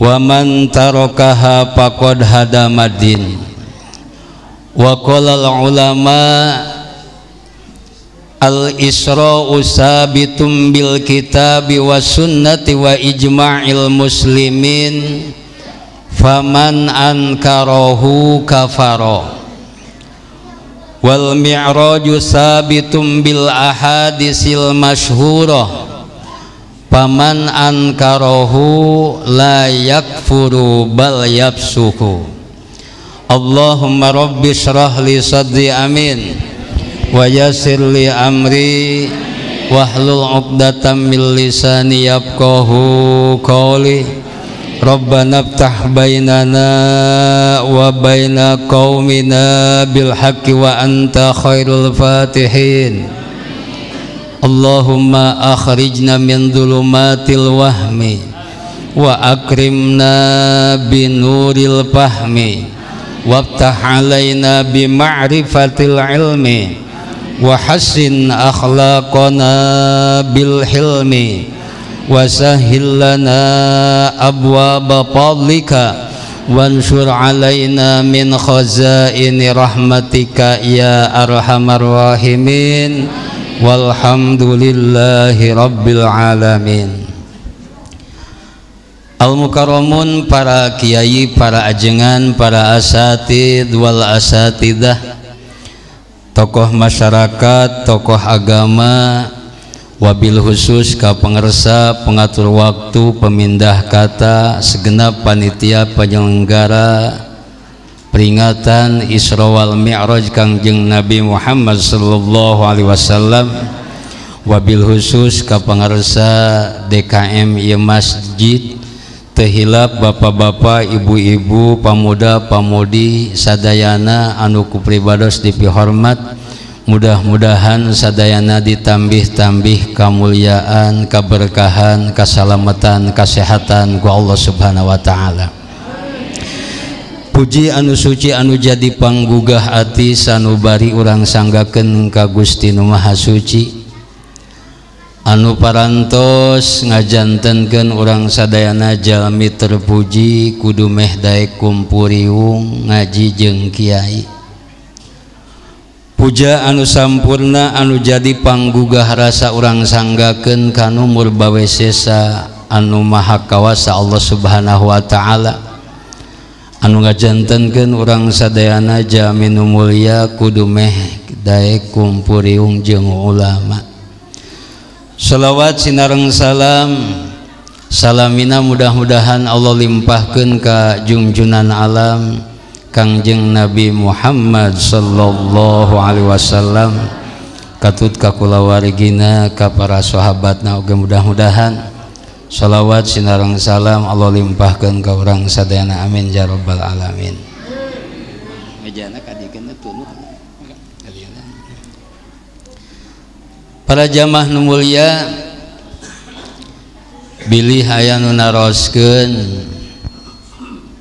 wa man tarakaha faqad hadamadin. Wa qala ulama al-isra'u sabitum bil kitabi was sunnati wa ijma'il muslimin faman ankarahu kafara. Wal mi'raju sabitum bil ahadisil masyhurah faman ankarahu la yakfuru bal yafsuhu. Allahumma rabbi shrah li sadri amin wa yassir li amri wahlul 'uqdatam min lisani yafqahu qawli. Rabbana iftah bainana wa baina qaumina bil haqqi wa anta khairul fatihin. Allahumma akhrijna min dhulumatil wahmi wa akrimna binuril fahmi waftah alaina bi ma'rifatil ilmi wa hassin akhlaqana bil hilmi wa sahhil lana abwaaba fadlika wansur alaina min khazaini rahmatika ya arhamar rahimin walhamdulillahi rabbil alamin. Al-mukarramun, para kiai, para ajengan, para asatid wal asatidah, tokoh masyarakat, tokoh agama, wabil khusus ka pengersa, pengatur waktu, pemindah kata, segenap panitia penyelenggara peringatan Isra wal Mi'raj Kangjeng Nabi Muhammad sallallahu alaihi wasallam, wabil khusus ka pengersa DKM ieu masjid, tehilap bapak-bapak, ibu-ibu, pamuda-pamudi sadayana anu ku pribados dipihormat. Mudah-mudahan sadayana ditambih-tambih kamuliaan, keberkahan, keselamatan, kesehatan ku Allah Subhanahu wa taala. Puji anu suci anu jadi panggugah ati sanubari urang sanggakeun ka Gusti Nu Maha Suci, anu parantos ngajantenkeun urang sadayana jalmi terpuji kudu meh daek kumpuriung ngaji jeung kiai. Puja anu sampurna anu jadi panggugah rasa urang sanggakeun ka Numur Bawesesa anu maha kawasa Allah Subhanahu wa taala, anu ngajantenkeun urang sadayana jalmi nu mulia kudu meh daek kumpuriung jeung ulama. Salawat sinareng salam salamina mudah-mudahan Allah limpahkeun ka junjunan alam Kangjeng Nabi Muhammad sallallahu alaihi wasallam, katut ka kulawargina, ka para sahabatna oge mudah-mudahan salawat sinareng salam Allah limpahkeun ka urang sadayana, amin ya rabbal alamin. Mejana kadikeun tuluh. Para jamaah nu mulia, bilih aya nu naroskeun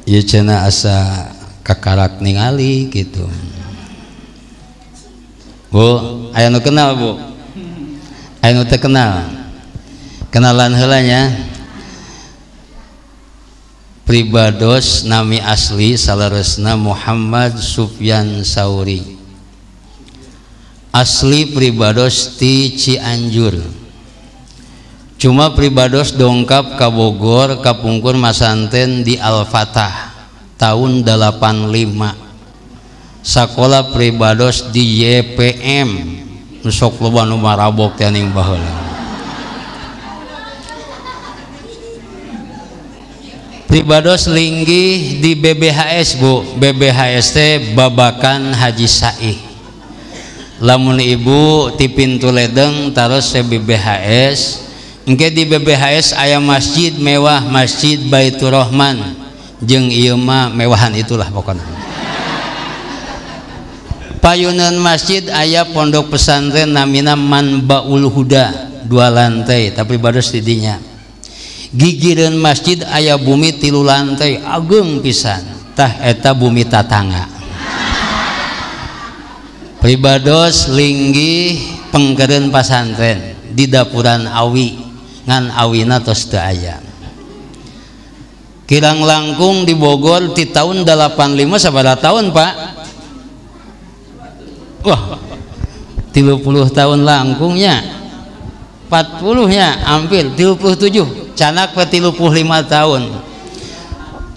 ieu cenah asa kakarak ningali gitu. Bu, aya nu kenal Bu? Aya nu teu kenal? Kenalan heula nya. Pribados nami asli salaresna Muhammad Sufyan Sauri. Asli pribados ti Cianjur, cuma pribados dongkap ka Bogor kapungkur masanten di Al-Fatah tahun 85. Sakola pribados di YPM, sok loba nu marabok teh ning baheula. Pribados linggih di BBHS Bu, BBHS teh Babakan Haji Saih. Lamun ibu ti pintu ledeng taros BBHS, engke di BBHS aya masjid mewah, Masjid Baitur Rahman, jeung ieu mah mewahan itulah pokokna. Payunan masjid aya pondok pesantren namina Manbaul Huda, 2 lantai tapi bados di dinya. Gigireun masjid aya bumi 3 lantai ageung pisan, tah eta bumi tatangga. Pribados linggih pengkeureun pasantren di dapuran awi ngan awina tos teu aya. kirang langkung di Bogor di tahun 85 sabaraha tahun Pak? Wah 30 tahun langkungnya 40 nya hampir 37 canak ke 35 tahun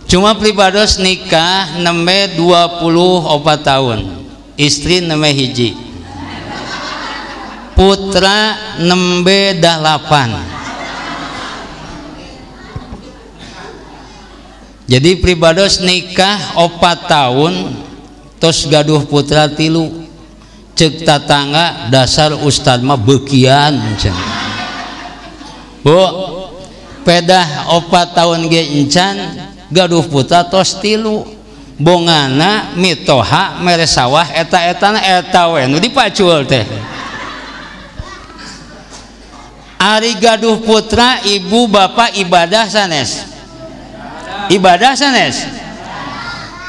cuma pribados nikah nembe 24 tahun istri nembe hiji putra nembe 8 jadi pribados nikah 4 tahun tos gaduh putra 3 cek tatangga dasar ustad mah beukian bu pedah 4 tahun ge encan gaduh putra tos 3 bongana mitoha mere sawah eta-etana eta we nu dipacul teh ari gaduh putra ibu bapak ibadah sanes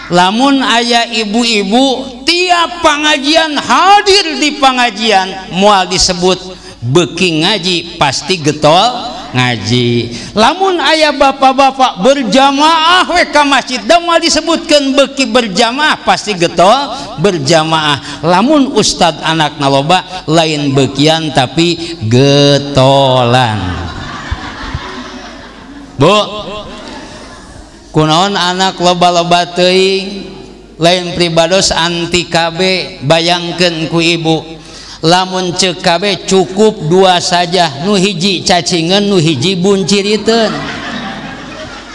lamun aya ibu-ibu tiap pengajian hadir di pengajian moal disebut beki ngaji pasti getol ngaji lamun aya bapak-bapak berjamaah we ka masjid da moal disebutkeun beki berjamaah pasti getol berjamaah lamun ustad anak naloba lain bekian tapi getolan bu kunaon anak loba-loba teuing lain pribados anti KB bayangkeun ku ibu lamun ceuk KB cukup 2 saja nu hiji cacingan nu hiji bunciriteun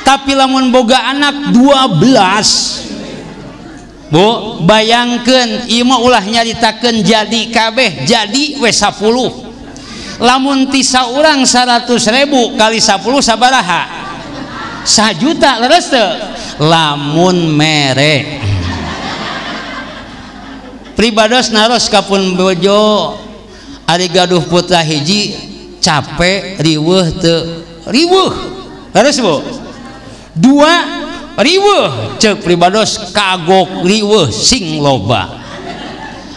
tapi lamun boga anak 12 bu bayangkeun ieu mah ulah nyaritakeun jadi KB jadi we 10 lamun ti saurang 100.000 kali 10 sabaraha 1 juta leres teu lamun mere pribados naros kapun bojo ari gaduh putra hiji capek riweuh teu riweuh leres bu 2 riweuh ceuk pribados kagok riweuh sing loba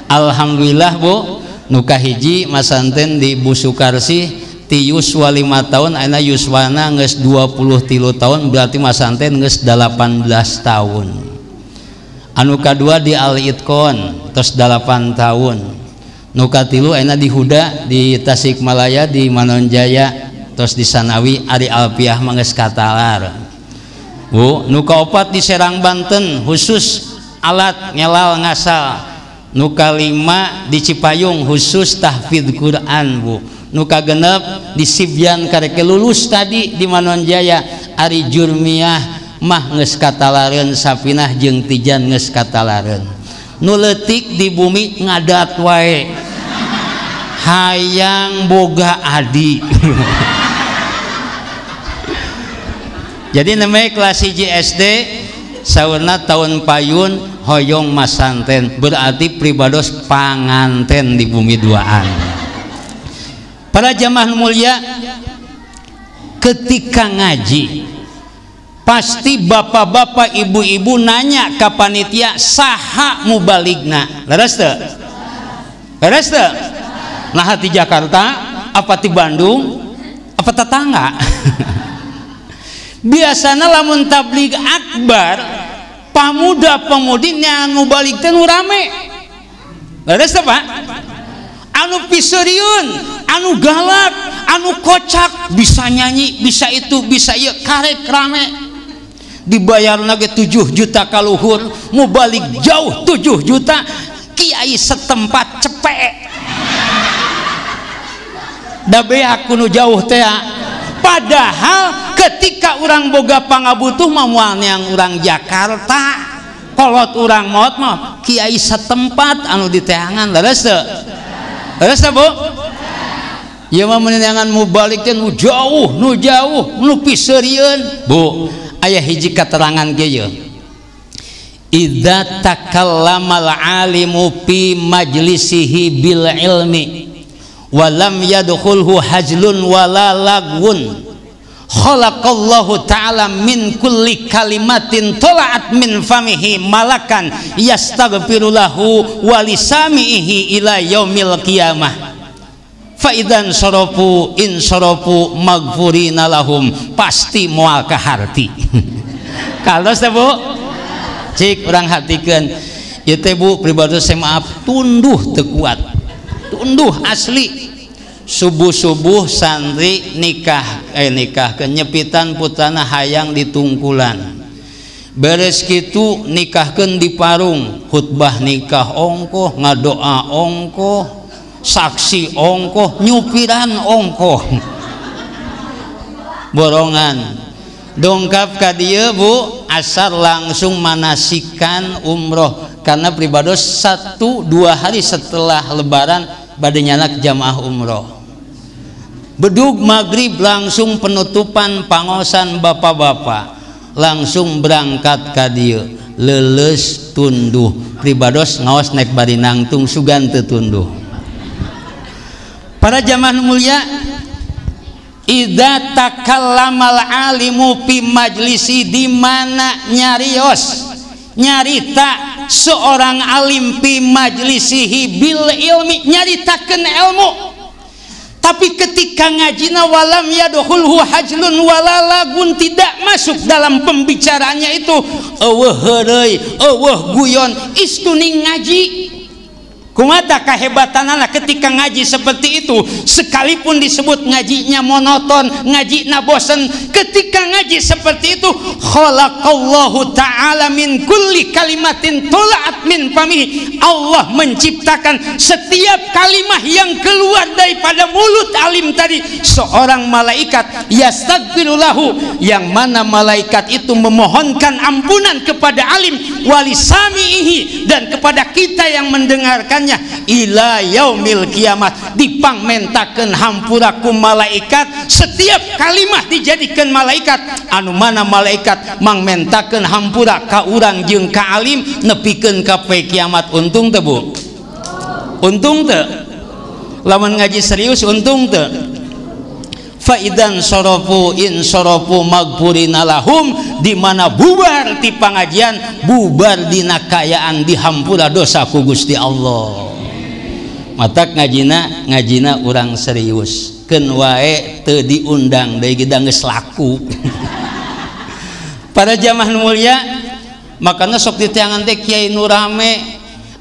alhamdulillah bu nu kahiji masanten di Bu Sukarsi ti yuswa 5 tahun ayeuna yuswana geus 23 tahun berarti masanten geus 18 tahun anu kadua di Al-Itqon tos 8 tahun nu katilu ayeuna di Huda di Tasikmalaya di Manonjaya tos di Sanawi Ari Alpiah mah geus katalar bu nu kaopat di Serang Banten khusus alat nyelal ngasal nu kalima di Cipayung khusus tahfidz Quran bu nu kagenep di Sibyan karek lulus tadi di Manonjaya Ari Jurmiyah mah geus katalareun Sapinah jeung Tijan geus katalareun nu leutik di bumi ngadat wae hayang boga adi jadi namanya kelas 1 SD saurna tahun payun hoyong masanten berarti pribados panganten di bumi duaan. Para jamaah mulia, ketika ngaji pasti bapak-bapak ibu-ibu nanya ke panitia saha mubaligna leres teu? Leres teu? Nah di Jakarta apa di Bandung apa tetangga biasanya lamun tabligh akbar pamuda-pamudi yang mubalik teh rame leres teu Pak? Anu piseriun, anu galak, anu kocak, bisa nyanyi, bisa itu, bisa ieu, karek rame. Dibayarna ge 7 juta kaluhur, mau balik jauh 7 juta, kiai setempat cepek. Da beak kuno jauh teh. Padahal ketika orang boga pangabutuh mah moal yang orang Jakarta, kolot orang maot mah kiai setempat anu di teangan leres teu? Leres bu? Ya mah menenangan mau balik teh nu jauh, nu piseurieun. Bu, aya hiji katerangan ge ye. Idza takallamal alimu fi majlisihi bil ilmi wa lam yadkhulhu hajlun wala lagwun khalaqallahu ta'ala min kulli kalimatin tola'at min famihi malakan yastaghfiru lahu wa lisamihi ila yaumil qiyamah fa idzan sarafu in sarafu maghfurina lahum pasti moal ka harti Kalau Bu cik orang hatikeun ieu teh Bu pribadi saya maaf tunduh teu kuat, tunduh asli. Subuh-subuh santri nikahkeun nyepitan putrana hayang ditungkulan, beres kitu nikahkeun di parung, khutbah nikah ongkoh, ngadoa ongkoh, saksi ongkoh, nyupiran ongkoh. Borongan dongkap ka dieu Bu asar langsung manasikan umroh karena pribados 1-2 hari setelah lebaran bade nyanak jamaah umroh. Bedug maghrib langsung penutupan pangosan bapak-bapak langsung berangkat ka dieu leuleus tunduh pribados ngaos naik bari nangtung sugan teu tunduh. Para jamaah mulia, idza takallamal alimu fi majlisi, di mana nyarios nyarita seorang alim fi majlisihi bil ilmi, nyaritakeun ilmu, tapi ketika ngajina walam yadkhulhu hajlun walalagun, tidak masuk dalam pembicaraannya itu eueuh heureuy eueuh guyon istuning ngaji. Kumata kehebatanana ketika ngaji seperti itu, sekalipun disebut ngajinya monoton, ngajinya bosan, ketika ngaji seperti itu khalaqallahu ta'ala min kulli kalimatin tula'at min famihi, Allah menciptakan setiap kalimah yang keluar daripada mulut alim tadi seorang malaikat yastaghfirulahu, yang mana malaikat itu memohonkan ampunan kepada alim, walisamihi, dan kepada kita yang mendengarkan ila yaumil kiamat, dipangmentakeun hampura ku malaikat, setiap kalimah dijadikan malaikat, anu mana malaikat mangmentakeun hampura ka urang jeung ka alim nepikeun ka poe kiamat. Untung teu Bu? Untung teu? Lamun ngaji serius untung teu? Faidan sorofu in sorofu magfurina lahum, di mana bubar ti pangajian, bubar dina kayaan, dihampura dosa ku Gusti Allah. Matak ngajina urang serius, keun wae teu diundang deui gida geus laku. Para jamaah mulia, makana sok diteangan teh kiai nu rame,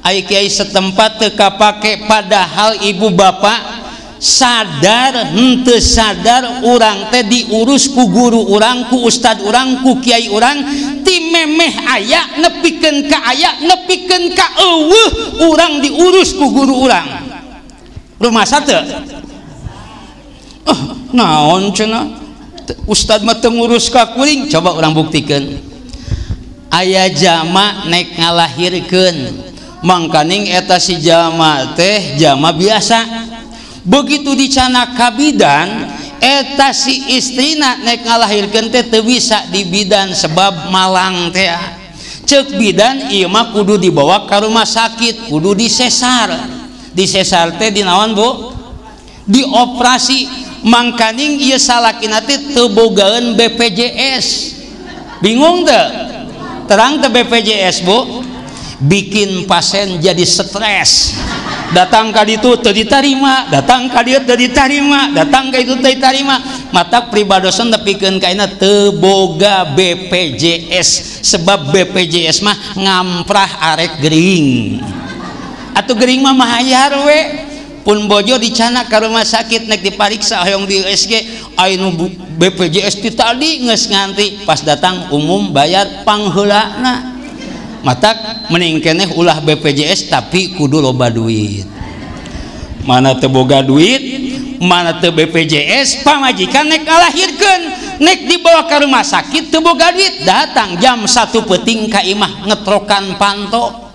ai kiai setempat teu kapake, padahal ibu bapak sadar henteu sadar urang teh diurus ku guru urang, ku ustad urang, ku kiai urang, ti memeh aya nepikeun ka aya, nepikeun ka eueuh urang diurus ku guru urang. Rumasa teu? Naon cenah ustad mah teu ngurus ka kuring, coba urang buktikeun. Aya jama naik ngalahirkeun, mangkaning eta si jama teh jama biasa. Begitu dicana ka bidan, eta si istrina naik ngalahirkeun teh teu bisa di bidan sebab malang teh. Ceuk bidan ieu mah kudu dibawa ka rumah sakit, kudu disesar. Disesar teh dinaon Bu? Dioperasi. Mangkaning ieu salakina teh teu bogaeun BPJS. Bingung teu? Terang teu BPJS Bu? Bikin pasien jadi stres. Datang ka ditu teu ditarima, datang ka dieu teu ditarima, datang ka itu teu ditarima. Mata pribadosan nepikeun ka ayeuna teu boga BPJS, sebab BPJS mah ngamprah arek gering. Atuh gering mah mahayar we. Pun bojo dicana ka rumah sakit nek dipariksa hoyong di USG, anu BPJS ti tadi geus ngantri, pas datang umum bayar pangheulana. Matak mending keneh ulah BPJS tapi kudu loba duit. Mana teu boga duit, mana teu BPJS, pamajikan nek ngalahirkeun, nek dibawa ke rumah sakit teu boga duit, datang jam 1 peuting ka imah ngetrokan panto.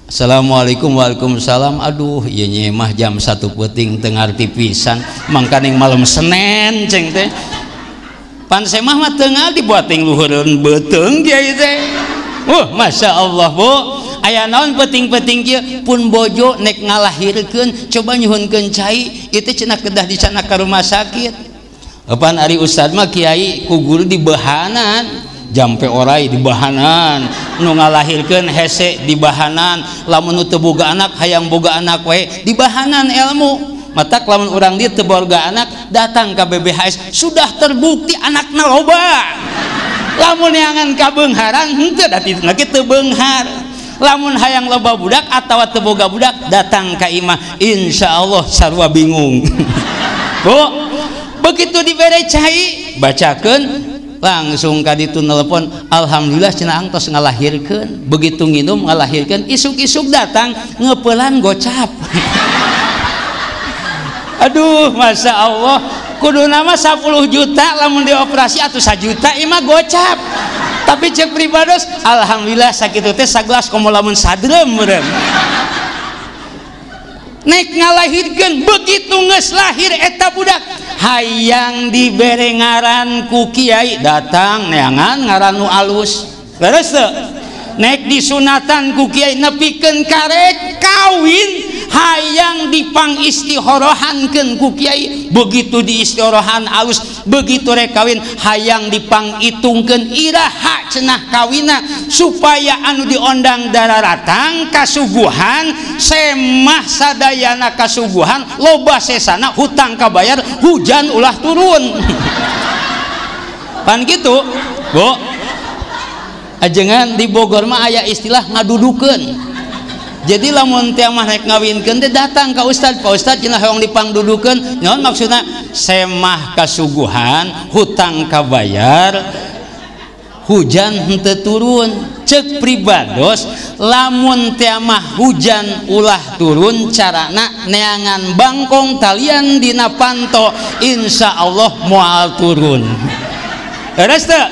Assalamualaikum. Waalaikumsalam. Aduh ieu nya mah jam 1 peuting teu ngarti pisan, mangkaning malam Senin ceng teh. Pan semah mah teu ngarti buating luhureun beuteung kiai teh. Masya Allah Bu, aya naon penting-penting kieu pun bojo nek ngalahirkeun coba nyuhunkeun cai, itu cenah kedah dicana ka rumah sakit. Pan ari ustad mah kiai ku guru dibahanan, jampe orai dibahanan, nu ngalahirkeun hese dibahanan, lamun teu boga anak hayang boga anak we dibahanan ilmu. Matak lamun urang dieu teu boga anak datang ka BBHS, sudah terbukti anakna loba. lamun neangan ka beungharan henteu da kitu kitu beunghar lamun hayang loba budak atawa teu boga budak datang ka imah insyaallah sarua bingung. Bu begitu dibere cai bacakeun langsung ka ditu nelpon alhamdulillah cenah tos ngalahirkeun begitu nginum ngalahirkeun isuk-isuk datang ngeupelan gocap. Aduh masya Allah kudu nama 10 juta lamun dioperasi atau 1 juta imah gocap tapi cek pribados alhamdulillah sakitu teh sagelas komo lamun sadrem meureun naik ngalahirkeun begitu geus lahir eta budak hayang dibere ngaran ku kiai datang neangan ngaran nu alus beres teu naik disunatan ku kiai nepikeun karek kawin hayang dipang istihorohankeun ku kiai begitu diistihorohan alus begitu rek kawin hayang dipang itungkeun iraha cenah kawina supaya anu diondang dararatang kasuguhan semah sadayana kasuguhan loba sesana hutang kabayar hujan ulah turun. Pan gitu Bu ajengan di Bogor mah aya istilah ngadudukeun. Jadi lamun teh mah rek ngawinkeun teh datang ka ustad, Pak Ustad cenah hoyong dipangdudukeun. Naon maksudna? Semah kasuguhan, hutang kabayar, hujan henteu turun. Cek pribados lamun teh mah hujan ulah turun carana neangan bangkong talian dina panto insyaallah moal turun. Beres teu?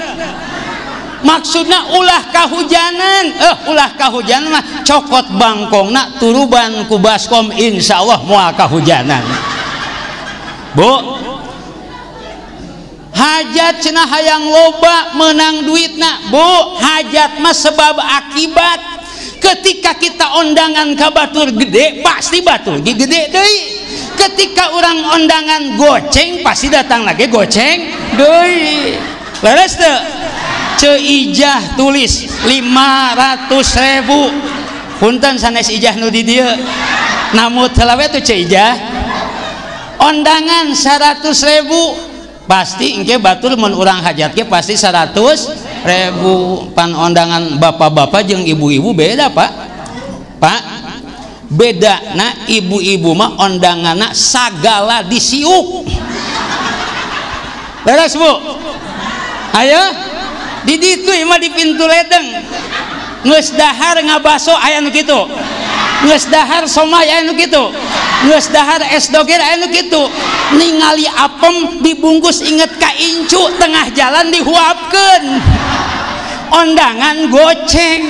Maksudna ulah kahujanan ulah kahujanan mah cokot bangkongna turuban ku baskom insyaallah moal kahujanan. Bu hajat cenah hayang loba menang duitna Bu hajat mah sebab akibat ketika kita ondangan ka batur gede pasti batur gede deui ketika orang ondangan goceng pasti datang lagi goceng deui. Beres teu? Ceijah tulis 500.000 punten sanes ijah nu di dieu namun telawe tu ceijah ondangan 100.000 pasti engke batur mun urang hajat ge pasti 100.000 pan ondangan bapak-bapak jeung ibu-ibu beda Pak beda na ibu-ibu mah ondanganna sagala disiuk. Beres Bu ayo di ditu imah di pintu ledeng geus dahar ngabaso aya nu kitu geus dahar somay aya nu kitu geus dahar es doger aya nu kitu ningali apem dibungkus inget ka incu tengah jalan dihuapkeun ondangan goceng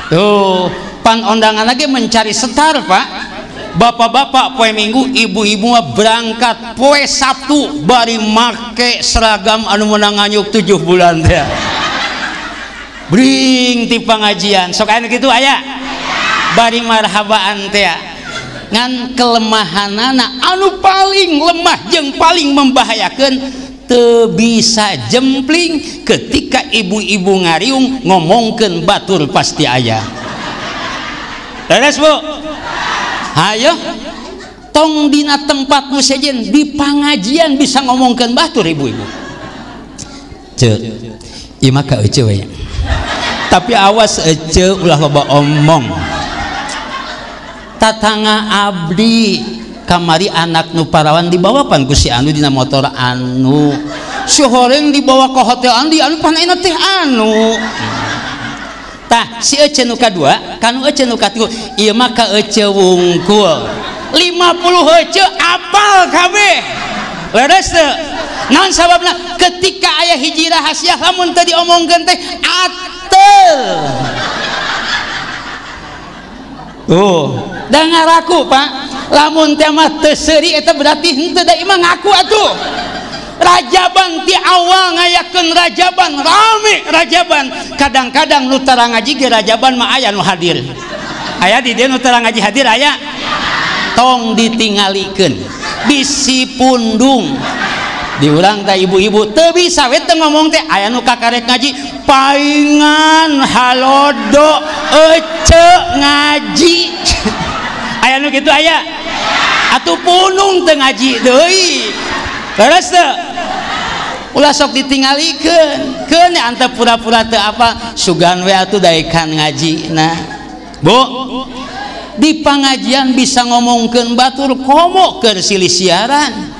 tuh pan ondangan lagi mencari setar Pak. Bapak-bapak poe minggu ibu-ibu mah berangkat poe Sabtu bari make seragam anu meunang nganyuk 7 bulan teh bring ti pangajian sok anu kitu aya bari marhabaan teh ngan kelemahanana anu paling lemah jeung paling membahayakeun teu bisa jempling ketika ibu-ibu ngariung ngomongkeun batur pasti aya. Beres Bu hayo tong dina tempat nu sejen di pangajian bisa ngomongkeun batur ibu-ibu ceu ieu mah ka eceu we tapi awas eceu ulah loba omong tatangga abdi kamari anak nu parawan dibawapan ku si anu dina motor anu si horeng dibawa ke hotel anu di anu panaina teh anu tah si ece nu kadua kanu ece nu katilu ieu mah ka ece wungkul 50 ece apal kabeh. Leres teu naon sababna ketika aya hiji rahasia lamun teu diomongkeun teh atel tuh da ngaraku Pak lamun teh mah teu seuri eta berarti henteu da imah ngaku atuh. Rajaban ti awal ngayakeun rajaban rame rajaban kadang-kadang nu tara ngaji ge rajaban mah aya nu hadir aya di dieu nu tara ngaji hadir aya tong ditingalikeun bisi pundung diurang teh ibu-ibu teu bisa we teu ngomong teh aya nu kakarek ngaji paingan halodo ece ngaji aya nu kitu aya atuh punung teu ngaji deui. Beres teu ulah sok ditinggalikeun keun anta pura-pura teu apa sugan we atuh daekan ngaji. Nah Bu, di pengajian bisa ngomongkeun batur komo keur silih siaran,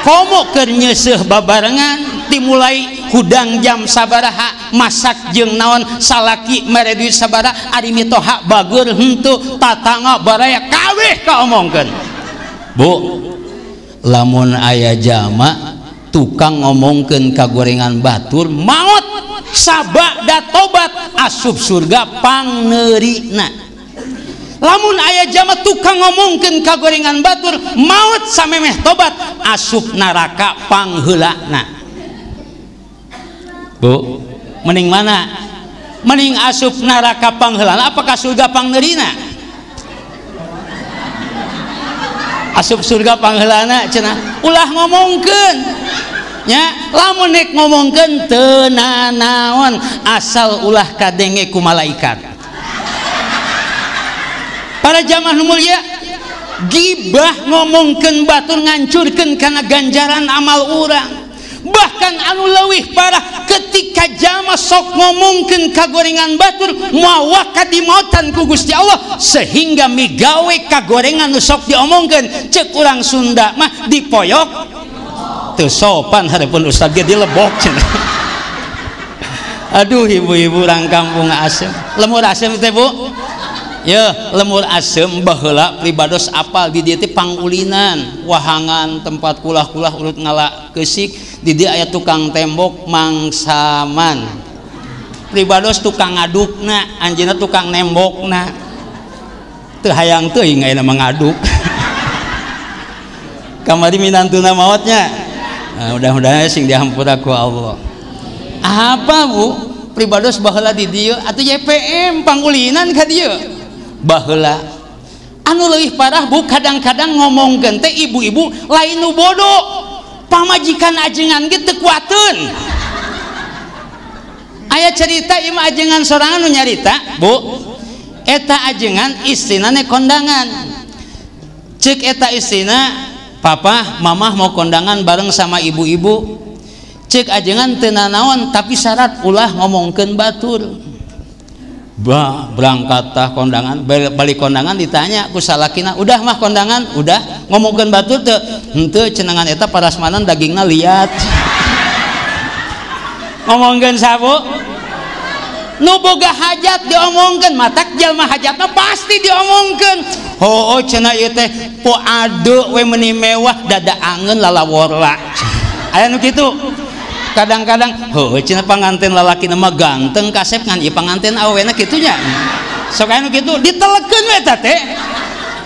komo keur nyeuseuh babarengan, dimulai hudang jam sabaraha masak jeung naon salaki mere duit sabaraha ari mitoha bagur henteu tatangga baraya kabeh kaomongkeun. Bu, lamun aya jama tukang ngomongkeun kagorengan batur maot sabak da tobat asup surga pangneurina. Lamun aya jama tukang ngomongkeun kagorengan batur maot samemeh tobat asup neraka pangheulana. Bu, mending mana? Mending asup neraka pangheulana apakah surga pangneurina? Asup surga pangheulana cenah ulah ngomongkeun nya, lamun nek ngomongkeun teu nanaon asal ulah kadenge ku malaikat. Para jamaah nu mulia, gibah ngomongkeun batur ngancurkeun kana ganjaran amal urang. Bahkan anu leuwih parah ketika jama sok ngomongkeun kagorengan batur moal kadimautan ku Gusti Allah sehingga migawe kagorengan nu sok diomongkeun ceuk urang Sunda mah dipoyok teu sopan hareupeun ustaz ge dilebok cenah. Aduh ibu-ibu urang kampung asem, lemur asem teh Bu. Ya, lemur asem baheula pribados apal di dieu teh pangulinan, wahangan tempat kulah-kulah urut ngala keusik, di dieu aya tukang tembok mangsaman. Pribados tukang ngadukna, anjeunna tukang nembokna. Teu hayang teuing ayeuna mangaduk. Kamari minantuna maotnya. Nah, mudah-mudahan sing dihampura ku Allah. Apa Bu? Pribados baheula di dieu atuh YPM pangulinan ka dieu. Baheula anu leuwih parah Bu, kadang-kadang ngomongkeun teh ibu-ibu lain nu bodoh, pamajikan ajengan ge teu kuateun. Aya cerita ieu ajengan sorangan nu nyarita Bu, eta ajengan istrina ne kondangan. Ceuk eta istrina, papa mamah mau kondangan bareng sama ibu-ibu. Ceuk ajengan teu nanaon tapi syarat ulah ngomongkeun batur. Berangkat tah kondangan, balik kondangan ditanya ku salakina, udah mah kondangan udah ngomongkeun batur teu? Henteu cenangan eta parasmanan dagingna liat. Ngomongkeun sabu nu boga hajat diomongkeun, matak jalma hajatna pasti diomongkeun. Oh cenah ieu teh po ade we meuni mewah dadaangeun lalaworla. Aya nu kitu. Kadang-kadang heuh cenah panganten lalaki mah ganteng kasep ngan ieu panganten awena kitunya. Sok anu kitu ditelekeun we eta teh.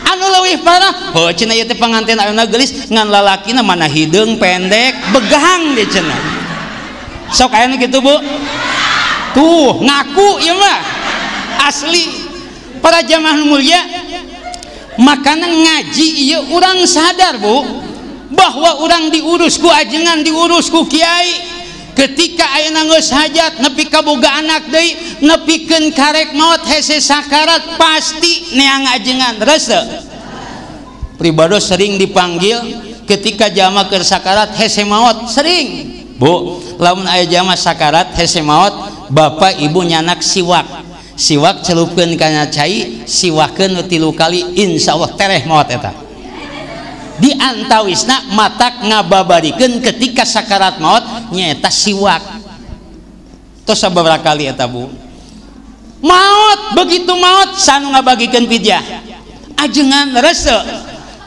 Anu leuwih parah, heuh cenah ieu teh panganten awena geulis ngan lalakina mana hideung pendek, begang dia cenah. Sok anu kitu Bu. Tuh, ngaku ieu mah asli. Para jamaah mulia, makana ngaji ieu urang sadar Bu bahwa urang diurus ku ajengan, diurus ku kiai. Ketika ayeuna geus hajat nepi ka boga anak deui, nepikeun karek maot hese sakarat pasti neang ajengan reseu. Pribados sering dipanggil ketika jama keur sakarat hese maot sering. Bu, lamun aya jama sakarat hese maot, bapak ibu nyanak siwak. Siwak celupkeun kana cai, siwakeun 3 kali insyaallah tereh maot eta. Di antawisna matak ngababarikeun ketika sakarat maut nyaeta siwak. Tos sabaraha kali eta Bu? Maut, begitu maut sanu ngabagikeun pidyah. Ajengan reseu.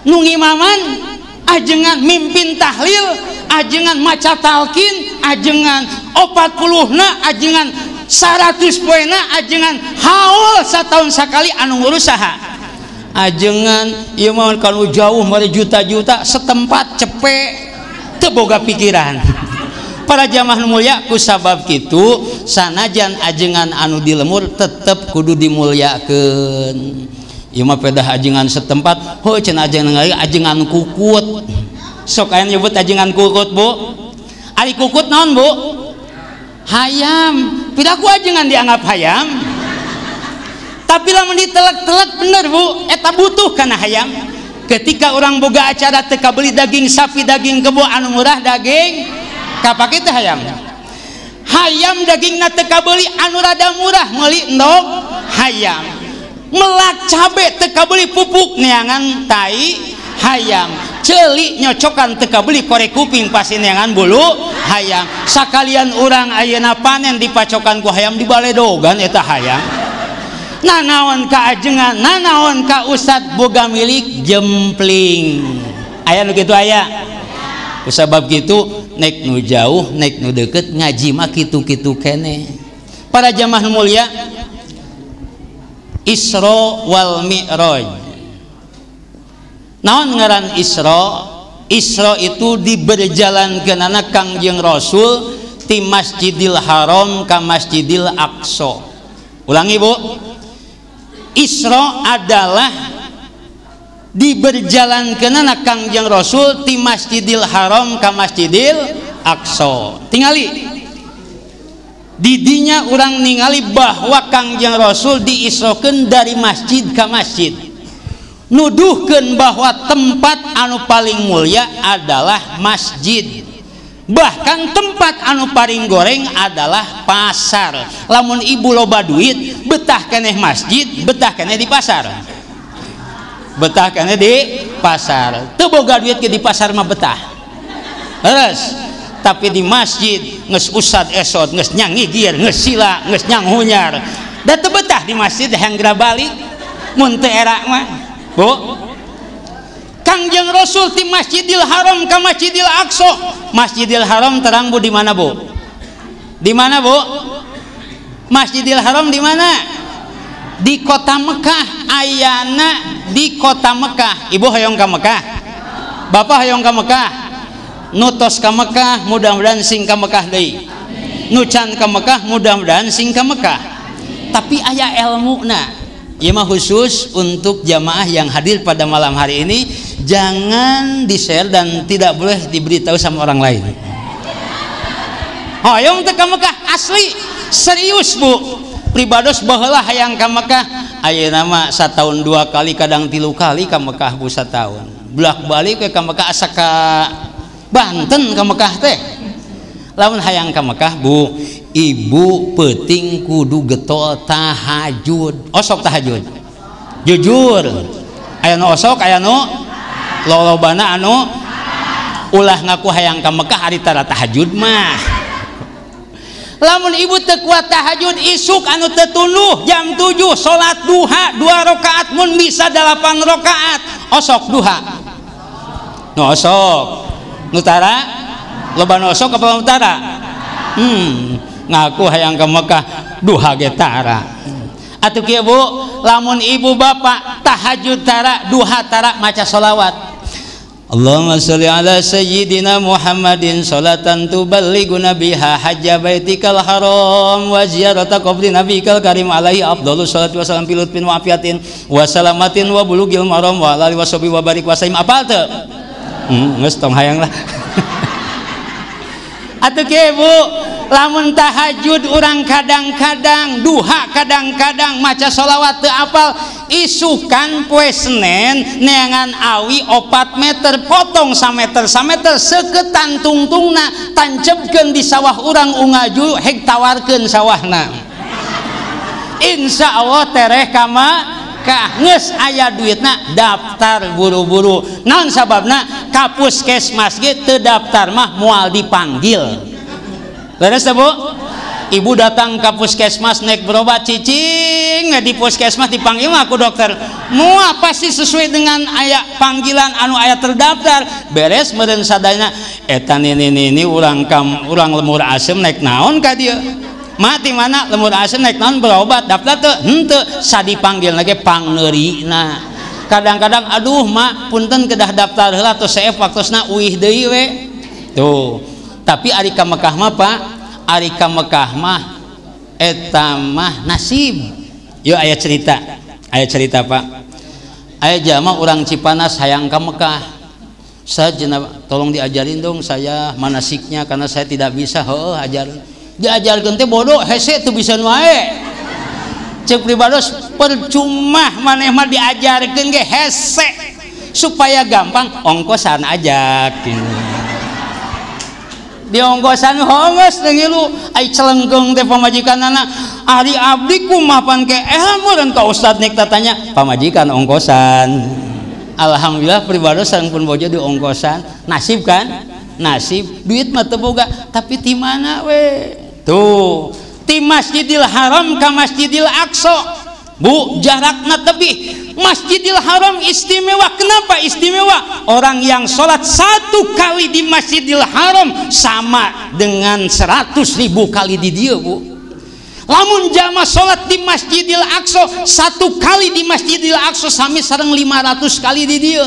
Nu ngimaman ajengan mimpin tahlil, ajengan maca talqin, ajengan 40na, ajengan 100 poena, ajengan haul satahun sakali anu ngurus saha? Ajengan ieu mah kalau jauh mari juta-juta setempat cepek teu boga pikiran. Para jamaah mulia ku sabab kitu sanajan ajengan anu di lemur tetep kudu dimulyakeun. Ieu mah pedah ajengan setempat, heuh cenah ajengan kukut. Sok aya nyebut ajengan kukut Bu. Ari kukut naon Bu? Hayam. Piraku ajengan dianggap hayam? Tapi lamun ditelek-telek bener Bu, eta butuh kana hayam. Ketika orang boga acara teka beli daging sapi, daging kebo anu murah daging kapake teh hayam dagingna teu kabeuli anu rada murah meuli endog hayam, melak cabe teu kabeuli pupuk neangan tai hayam, ceuli nyocokan teu kabeuli korek kuping pasti neangan bulu hayam. Sakalian urang ayeuna panen dipacokan ku hayam dibaledogan eta hayam. Nanaon ka ajengan, nanaon ka ustad boga milik jempling. Aya nu kitu aya. Kusabab kitu naik nu jauh, naik nu deket ngaji mah kitu-kitu kene. Para jamaah mulia, Isra wal Mi'raj. Naon ngaran Isra? Isra itu diberjalankeunana Kangjeng Rasul ti Masjidil Haram ka Masjidil Aqsa. Ulangi Bu. Isra adalah diberjalankeunana Kangjeng Rasul ti Masjidil Haram ka Masjidil Aqsa. Tingali didinya urang ningali bahwa Kangjeng Rasul diisrokeun dari masjid ka masjid, nuduhkeun bahwa tempat anu paling mulia adalah masjid, bahkan tempat anu paling goreng adalah pasar. Lamun ibu loba duit betah keneh masjid, betah keneh di pasar, betah keneh di pasar. Teu boga duit ke di pasar mah betah terus, tapi di masjid nges usad esot, nges nyang ngigir, nges sila, nges nyang hunyar, da teu betah di masjid hayang geura balik mun teu era mah Bu. Kangjeng Rasul ti Masjidil Haram ka Masjidil Aqsa. Masjidil Haram terang Bu di mana Bu? Di mana Bu? Masjidil Haram di mana? Di kota Mekah. Ayana di kota Mekah. Ibu hayong ka Mekah? Bapak hayong ka Mekah? Nutos ka Mekah, mudah-mudahan sing ka Mekah deui. Nucan ka Mekah, mudah-mudahan sing ka Mekah. Tapi aya ilmuna. Ieu mah khusus untuk jamaah yang hadir pada malam hari ini. Jangan di-share dan tidak boleh diberitahu sama orang lain. Hoyong teh ka Mekah asli serius Bu. Pribados baheula hayang ka Mekah. Ayeuna mah satahun 2 kali kadang 3 kali ka Mekah Bu satahun. Bolak-balik ke Mekah asa ka Banten ka Mekah teh. Lamun hayang ka Mekah Bu, ibu penting kudu getol tahajud. Osok tahajud jujur, aya nu osok aya nu lolobana anu ulah ngaku hayang ka Mekah ari tara tahajud mah. Lamun ibu teu kuat tahajud isuk anu teu tunduh jam 7 salat duha 2 rakaat mun bisa 8 rakaat osok duha. Nu osok nu tara loba nu osok apa nu tara? Ngaku hayang ka Mekah duha ge tara. Atuh kieu Bu, lamun ibu bapak tahajud tara, duha tara maca sholawat. Allahumma sholli ala sayyidina Muhammadin sholatan tuballighuna biha hajja baitikal haram wa ziyarata qabri nabiyikal karim alaihi afdhalus sholati wassalam fi lutfin wa afiyatin wa salamatin wa bulughil maram wa alihi washabihi wa barik wasallim. Apal teu? Geus tong hayang lah. Atuh kieu Bu, lamun tahajud urang kadang-kadang duha kadang-kadang maca sholawat teu apal, isukan poe Senen neangan awi 4 meter potong sameter seketan tungtungna tancepkeun di sawah urang ungaju heg tawarkeun sawahna. Insyaallah tereh kama kah geus aya duitna daftar buru-buru. Naon sababna? Ka puskesmas ge teu daftar mah moal dipanggil. Beres Bu? Ibu datang ke puskesmas naik berobat cicing, di puskesmas dipanggil aku dokter. Moal pasti sesuai dengan aya panggilan anu aya terdaftar. Beres meureun sadayana eta ini urang lemur asem naik naon ka dieu? Mati mana lemur asem naik naon berobat daftar teu? Henteu, sadipanggil lagi pangneurina. Kadang-kadang aduh mak punten kedah daftar heula tos sae waktosna uih deui we. Tuh. Tapi ari ka Mekah mah Pak, ari ka Mekah mah eta mah nasib. Yuk aya cerita Pak. Aya jamaah urang Cipanas hayang ka Mekah. Sajeuna tolong diajarin dong saya manasiknya karena saya tidak bisa. Heueuh ajarin. Diajarkeun teh bodoh hese teu bisa wae. Ceuk pribados percuma maneh mah diajarkeun ge hese supaya gampang ongkosan ajak. di ongkosan hongos dengilu ai celenggeng teh pamajikanana ari abdi kumaha pan ke ilmu dan ka ustad nek tanya pamajikan ongkosan. Alhamdulillah pribadi sareng pun bojo di ongkosan nasib kan nasib duit mah teu boga tapi ti mana we tuh ti Masjidil Haram ka Masjidil Aqsa bu jarakna tebih. Masjidil Haram istimewa. Kenapa istimewa? Orang yang sholat 1 kali di Masjidil Haram sama dengan 100.000 kali di dia bu. Lamun jamaah sholat di Masjidil Aqsa 1 kali di Masjidil Aqsa sami sareng 500 kali di dia.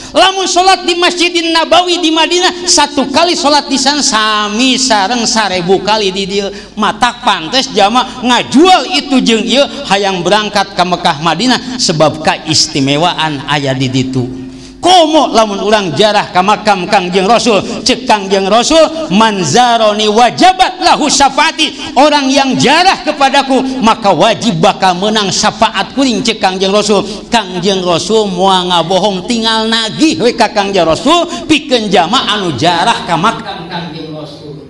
Lamun sholat di Masjidin Nabawi di Madinah 1 kali sholat di sana sami sareng 1000 kali di dia. Matak pantes jamaah ngajual itu jeung ieu hayang berangkat ke Mekah Madinah sebab keistimewaan aya di ditu. Komo lamun urang jarah ka makam Kangjeng Rasul cek Kangjeng Rasul manzaroni wajabat lahu syafaati, orang yang jarah kepadaku maka wajib bakal menang syafaat kuring cek Kangjeng Rasul. Kangjeng Rasul moal ngabohong tinggal nagih we ka Kangjeng Rasul pikeun jamaah anu jarah ka makam Kangjeng Rasul.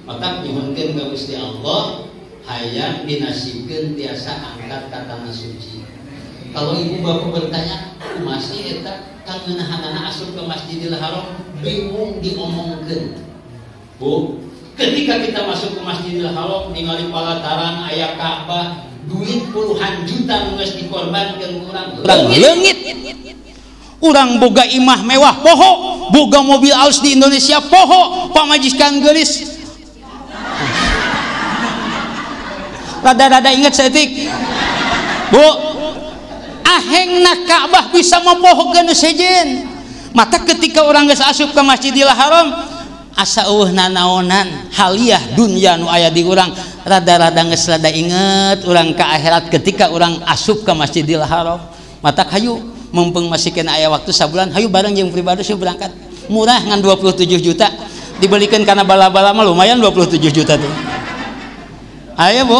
Maka nyuhunkeun ka Gusti Allah hayang dinasibkeun tiasa angkat ka tanah suci. Kalau ibu bapak bertanya masih eta kan menahan asup ke Masjidil Haram bingung diomongkeun bu ketika kita masuk ke Masjidil Haram ningali palataran aya Ka'bah duit puluhan juta geus dikorbankeun urang leungit urang boga imah mewah poho boga mobil alus di Indonesia poho pamajikan geulis rada-rada inget setik bu ahengna Ka'bah bisa mempohokeun sejen. Mata ketika orang geus asup ke Masjidil Haram asa eueuhna naonan haliah dunya nu aya di urang rada-rada geus rada inget urang ka akhirat ketika urang asup ke Masjidil Haram. Mata hayu mumpung masih kena aya waktu sabulan hayu bareng jeung pribadi sih berangkat murah ngan 27 juta dibelikan karena bala-bala mah lumayan 27 juta tuh. Ayo bu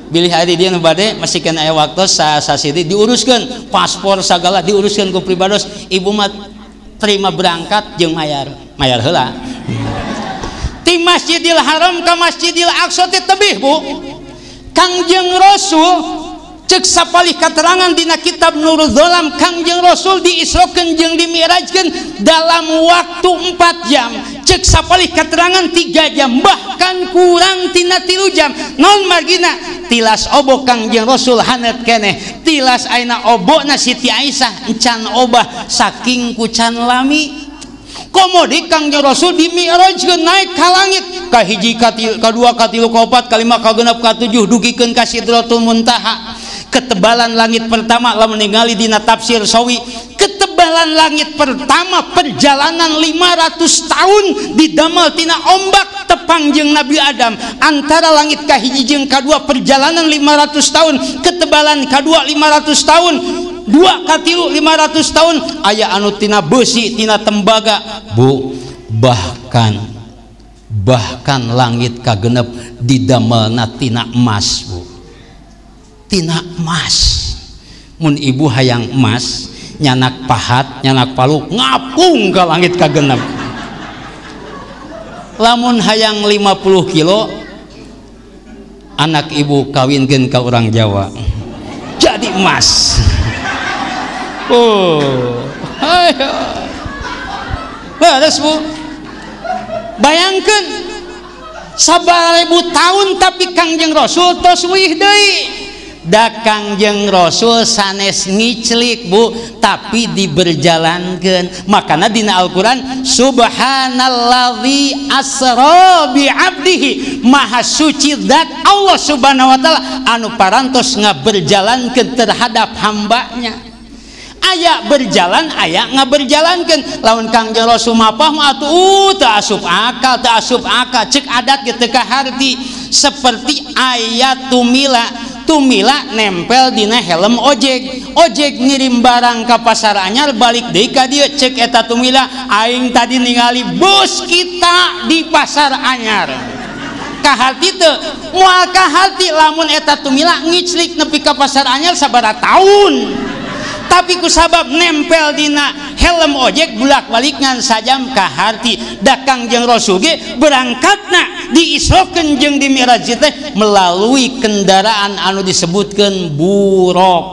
bilih hari dia nu bade masih kena aya waktu sasidi diuruskeun paspor sagala diuruskeun ku pribados ibu mah terima berangkat jeung mayar heula ti Masjidil Haram ka Masjidil Aqsa teh tebih bu. Kangjeng Rasul cek sapalih katerangan dina kitab Nurul Dzalam Kangjeng Rasul diisrokeun jeung dimi'rajkeun dalam waktu 4 jam cek sapalih katerangan 3 jam bahkan kurang tina 3 jam non margina tilas obo Kangjeng Rasul hanet keneh tilas aina obona Siti Aisyah encan obah saking kucan lami komodi Kangjeng Rasul dimi'rajkeun naik ka langit ka hiji ka dua ka tilu ka opat ka lima ka genep ka tujuh dugikeun ka Sidratul Muntaha. Ketebalan langit pertama lamun ningali dina tafsir Sawi ketebalan langit pertama perjalanan 500 tahun didamel tina ombak tepang jeung Nabi Adam antara langit kahiji jeung kadua perjalanan 500 tahun ketebalan kadua 500 tahun dua katilu 500 tahun aya anu tina besi tina tembaga bu bahkan langit kagenep didamelna tina emas bu tina emas mun ibu hayang emas nyanak pahat nyanak palu ngapung ke langit kagenep lamun hayang 50 kilo anak ibu kawinkeun ka urang Jawa jadi emas ayo beres bu bayangkeun 1000 tahun tapi Kangjeng Rasul tos weuih deui da Kangjeng Rasul sanes ngiclik bu tapi diberjalankeun makana dina Al-Qur'an subhanalladzi asra bi abdihi maha suci zat Allah subhanahu wa ta'ala anu parantos ngaberjalankeun terhadap hambanya aya berjalan aya ngaberjalankeun lamun Kangjeng Rasul mapah mah atuh teu asup akal cek adat kitu ka harti seperti ayat tumila nempel dina helm ojek ngirim barang ka pasar anyar balik deui ka dieu cek eta tumila aing tadi ningali bos kita di pasar anyar kaharti teu moal kaharti lamun eta tumila ngiclik nepi ka pasar anyar sabaraha taun tapi kusabab nempel dina helm ojek bulak-balik ngan sajam ka harti da Kangjeng Rasul ge berangkatna diisrokeun jeung di Mi'raj teh melalui kendaraan anu disebutkeun buraq.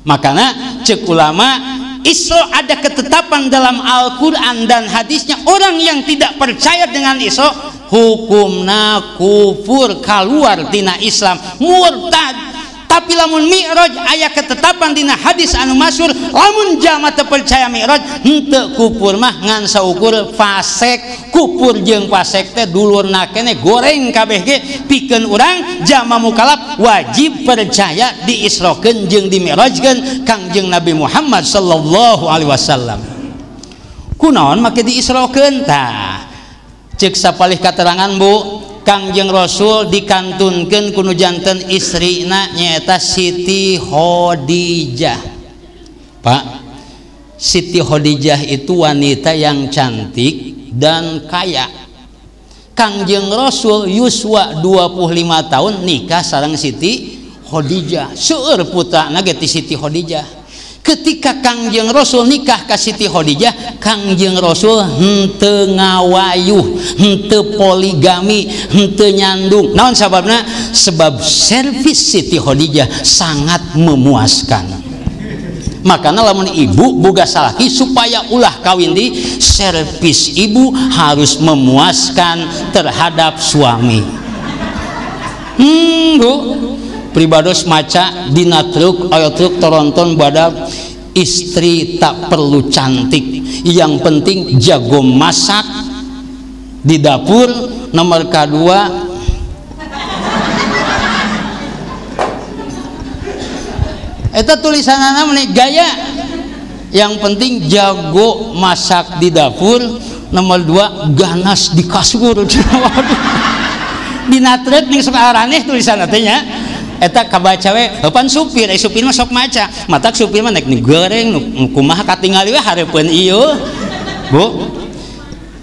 Makana cek ulama Isra ada ketetapan dalam Al-Quran dan hadisnya. Orang yang tidak percaya dengan Isra hukumna kufur, keluar tina Islam, murtad. Tapi lamun Mi'raj aya ketetapan dina hadis anu masyhur, lamun jalma teu percaya Mi'raj henteu kufur mah ngan saukur fasek. Kufur jeung fasek teh dulurna keneh goreng kabeh ge. Pikeun urang jalma mukallaf wajib percaya diisrokeun jeung dimi'rajkeun Kangjeng Nabi Muhammad sallallahu alaihi wasallam. Kunaon make diisrokeun tah? Ceuk sapalih katerangan Bu, Kangjeng Rasul dikantunkeun ku nu janten istrina nyaeta Siti Khadijah. Pak, Siti Khadijah itu wanita yang cantik dan kaya. Kangjeng Rasul yuswa 25 tahun nikah sareng Siti Khadijah. Seueur putrana ge ti Siti Khadijah. Ketika Kangjeng Rasul nikah ka Siti Khadijah, Kangjeng Rasul henteu ngawayuh, henteu poligami, henteu nyandung. Naon sababna? Sebab servis Siti Khadijah sangat memuaskan. Makanya lamun ibu boga salaki supaya ulah kawin di servis ibu harus memuaskan terhadap suami. Bu, pribados maca dina truk aya truk toronton badak istri tak perlu cantik, yang penting jago masak di dapur. Nomor kedua eta tulisanana meni gaya, yang penting jago masak di dapur. Nomor 2 ganas di kasur. Di natret ning sok araneh tulisanna teh nya. Eta kabaca we pan supir, supir mah sok maca. Matak supir mah naik ni goreng nu kumaha katingali we hareupeun ieu. Bu,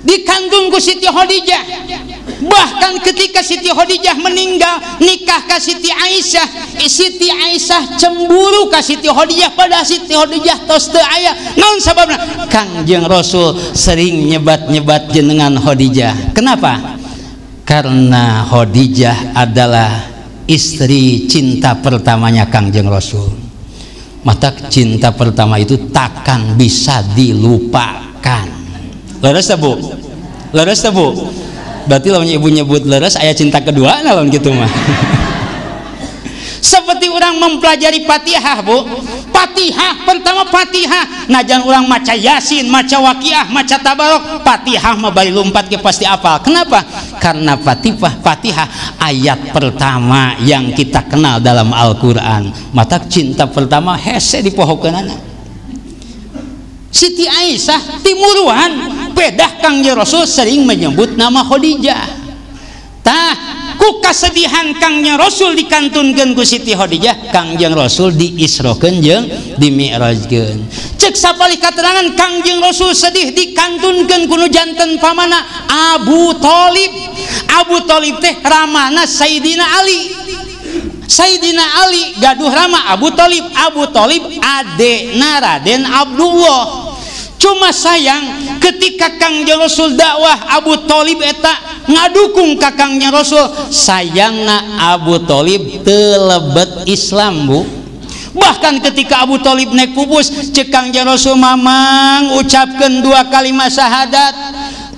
dikandung ku Siti Khadijah. Bahkan ketika Siti Khadijah meninggal nikah ka Siti Aisyah, Siti Aisyah cemburu ka Siti Khadijah, pada Siti Khadijah tos teu aya. Naon sababna? Kangjeng Rasul sering nyebat-nyebat jenengan Khadijah. Kenapa? Karena Khadijah adalah istri cinta pertamanya Kangjeng Rasul. Mata cinta pertama itu takkan bisa dilupakan. Leres ta Bu? Leres ta Bu? Berarti lawan ibu nyebut leres aya cinta kedua naon gitu mah. Seperti orang mempelajari Fatihah Bu. Fatihah pertama Fatihah, najan orang maca Yasin, maca Waqiah, maca Tabarok, Fatihah mah bari lompat ke pasti apal. Kenapa? Karena Fatihah ayat pertama yang kita kenal dalam Al-Qur'an. Mata cinta pertama hese di pohokeunana. Siti Aisyah timuruan pedah Kangjeng Rasul sering menyebut nama Khadijah. Tah ku kasedihan Kangjeng Rasul dikantunkeun ku Siti Khadijah, Kangjeng Rasul diisrokeun jeung dimi'rajkeun. Cek sapalih katerangan Kangjeng Rasul sedih dikantunkeun ku nu janten pamana Abu Thalib. Abu Thalib teh ramana Sayyidina Ali. Sayyidina Ali gaduh rama Abu Thalib. Abu Thalib adena Raden Abdullah. Cuma sayang ketika Kangjeng Rasul dakwah Abu Thalib eta ngadukung ka Kangjeng Rasul, sayangna Abu Thalib teu lebet Islam Bu. Bahkan ketika Abu Thalib naik pupus cek Kangjeng Rasul mamang ucapkeun 2 kalimat syahadat,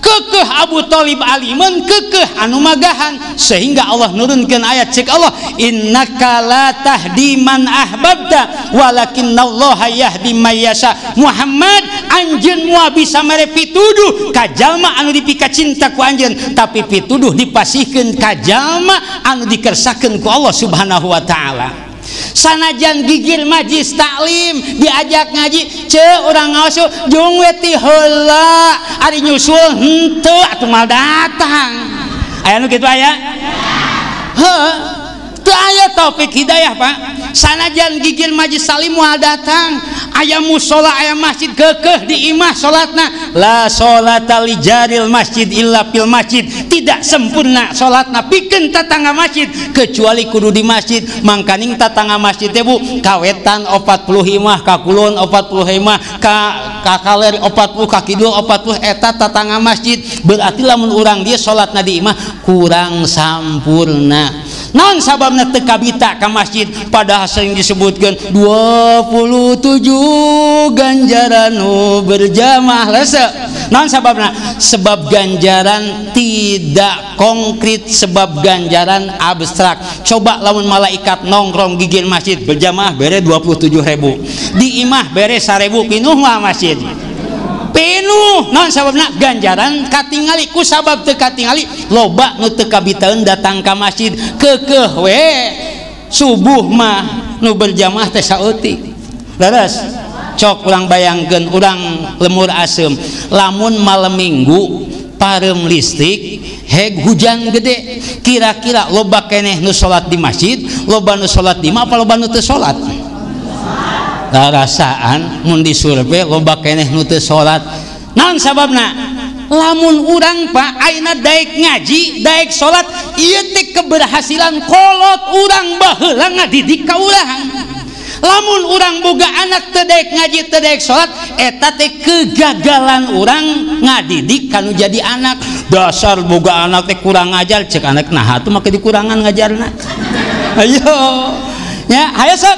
kekeh Abu Thalib aliman, kekeh anu magahan, sehingga Allah nurunkeun ayat cek Allah, innaka la tahdi man ahbabta walakinnallaha yahdi may yasha. Muhammad, anjeun moal bisa mere pituduh ka jalma anu dipika cinta ku anjeun, tapi pituduh dipasihkeun ka jalma anu dikersakeun ku Allah Subhanahu wa taala. Sanajan gigir majlis taklim diajak ngaji ce urang ngaos jeung we ti heula ari nyusul henteu atuh mal datang aya nu kitu aya heuh teu aya taufik hidayah Pak. Sanajan gigil majlis salim moal datang aya musola aya masjid kekeh di imah salatna, la sholata li jaril masjid illa fil masjid, tidak sempurna salatna pikeun tatangga masjid kecuali kudu di masjid. Mangkaning tatangga masjid teh Bu kawetan 40 imah, ka kulon 40 imah, ka kaler 40, ka kidul 40, eta tatangga masjid. Berarti lamun urang dia salatna di imah kurang sampurna. Naon sababna teu kabita ka masjid padahal sering disebutkan 27 ganjaran nu berjamaah lese. Naon sababna? Sebab ganjaran tidak konkret, sebab ganjaran abstrak. Coba lamun malaikat nongkrong gigin masjid berjamaah bere 27.000, di imah bere 1.000 pinuh mah masjid penuh. Non sababna ganjaran katingali, ku sabab teu katingali loba nu teu kabitaeun datang ka masjid keukeuh we subuh mah nu berjamaah teh saeutik. Leres cok urang bayangkeun urang lemur asem lamun malam minggu parem listrik heg hujan gede, kira-kira loba keneh nu salat di masjid, loba nu salat di imah apa loba nu teu salat? Rasaan mun disurvei loba keneh nu teu salat. Naon sababna? Lamun urang Pak ayeuna daek ngaji daek salat ieu teh keberhasilan kolot urang baheula ngadidik ka urang. Lamun urang boga anak teu daek ngaji teu daek salat eta teh kegagalan urang ngadidik kanu jadi anak. Dasar boga anak teh kurang ngajar, cek anak naha atuh make dikurangan ngajarna. Ayo nya hayo sok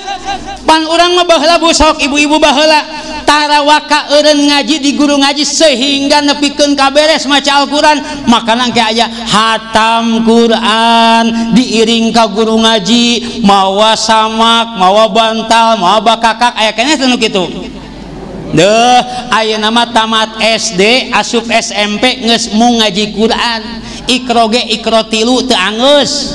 pan urang mah baheula Bu sok ibu-ibu baheula tarawaka eureun ngaji di guru ngaji sehingga nepikeun kaberes maca Al-Qur'an, makana ge aya hatam Qur'an diiring ka guru ngaji mawa samak mawa bantal mawa bakakak aya keneh teh nu kitu. Deuh ayeuna mah tamat SD asup SMP geus mung ngaji Qur'an, ikro ge ikro 3 teu anggeus.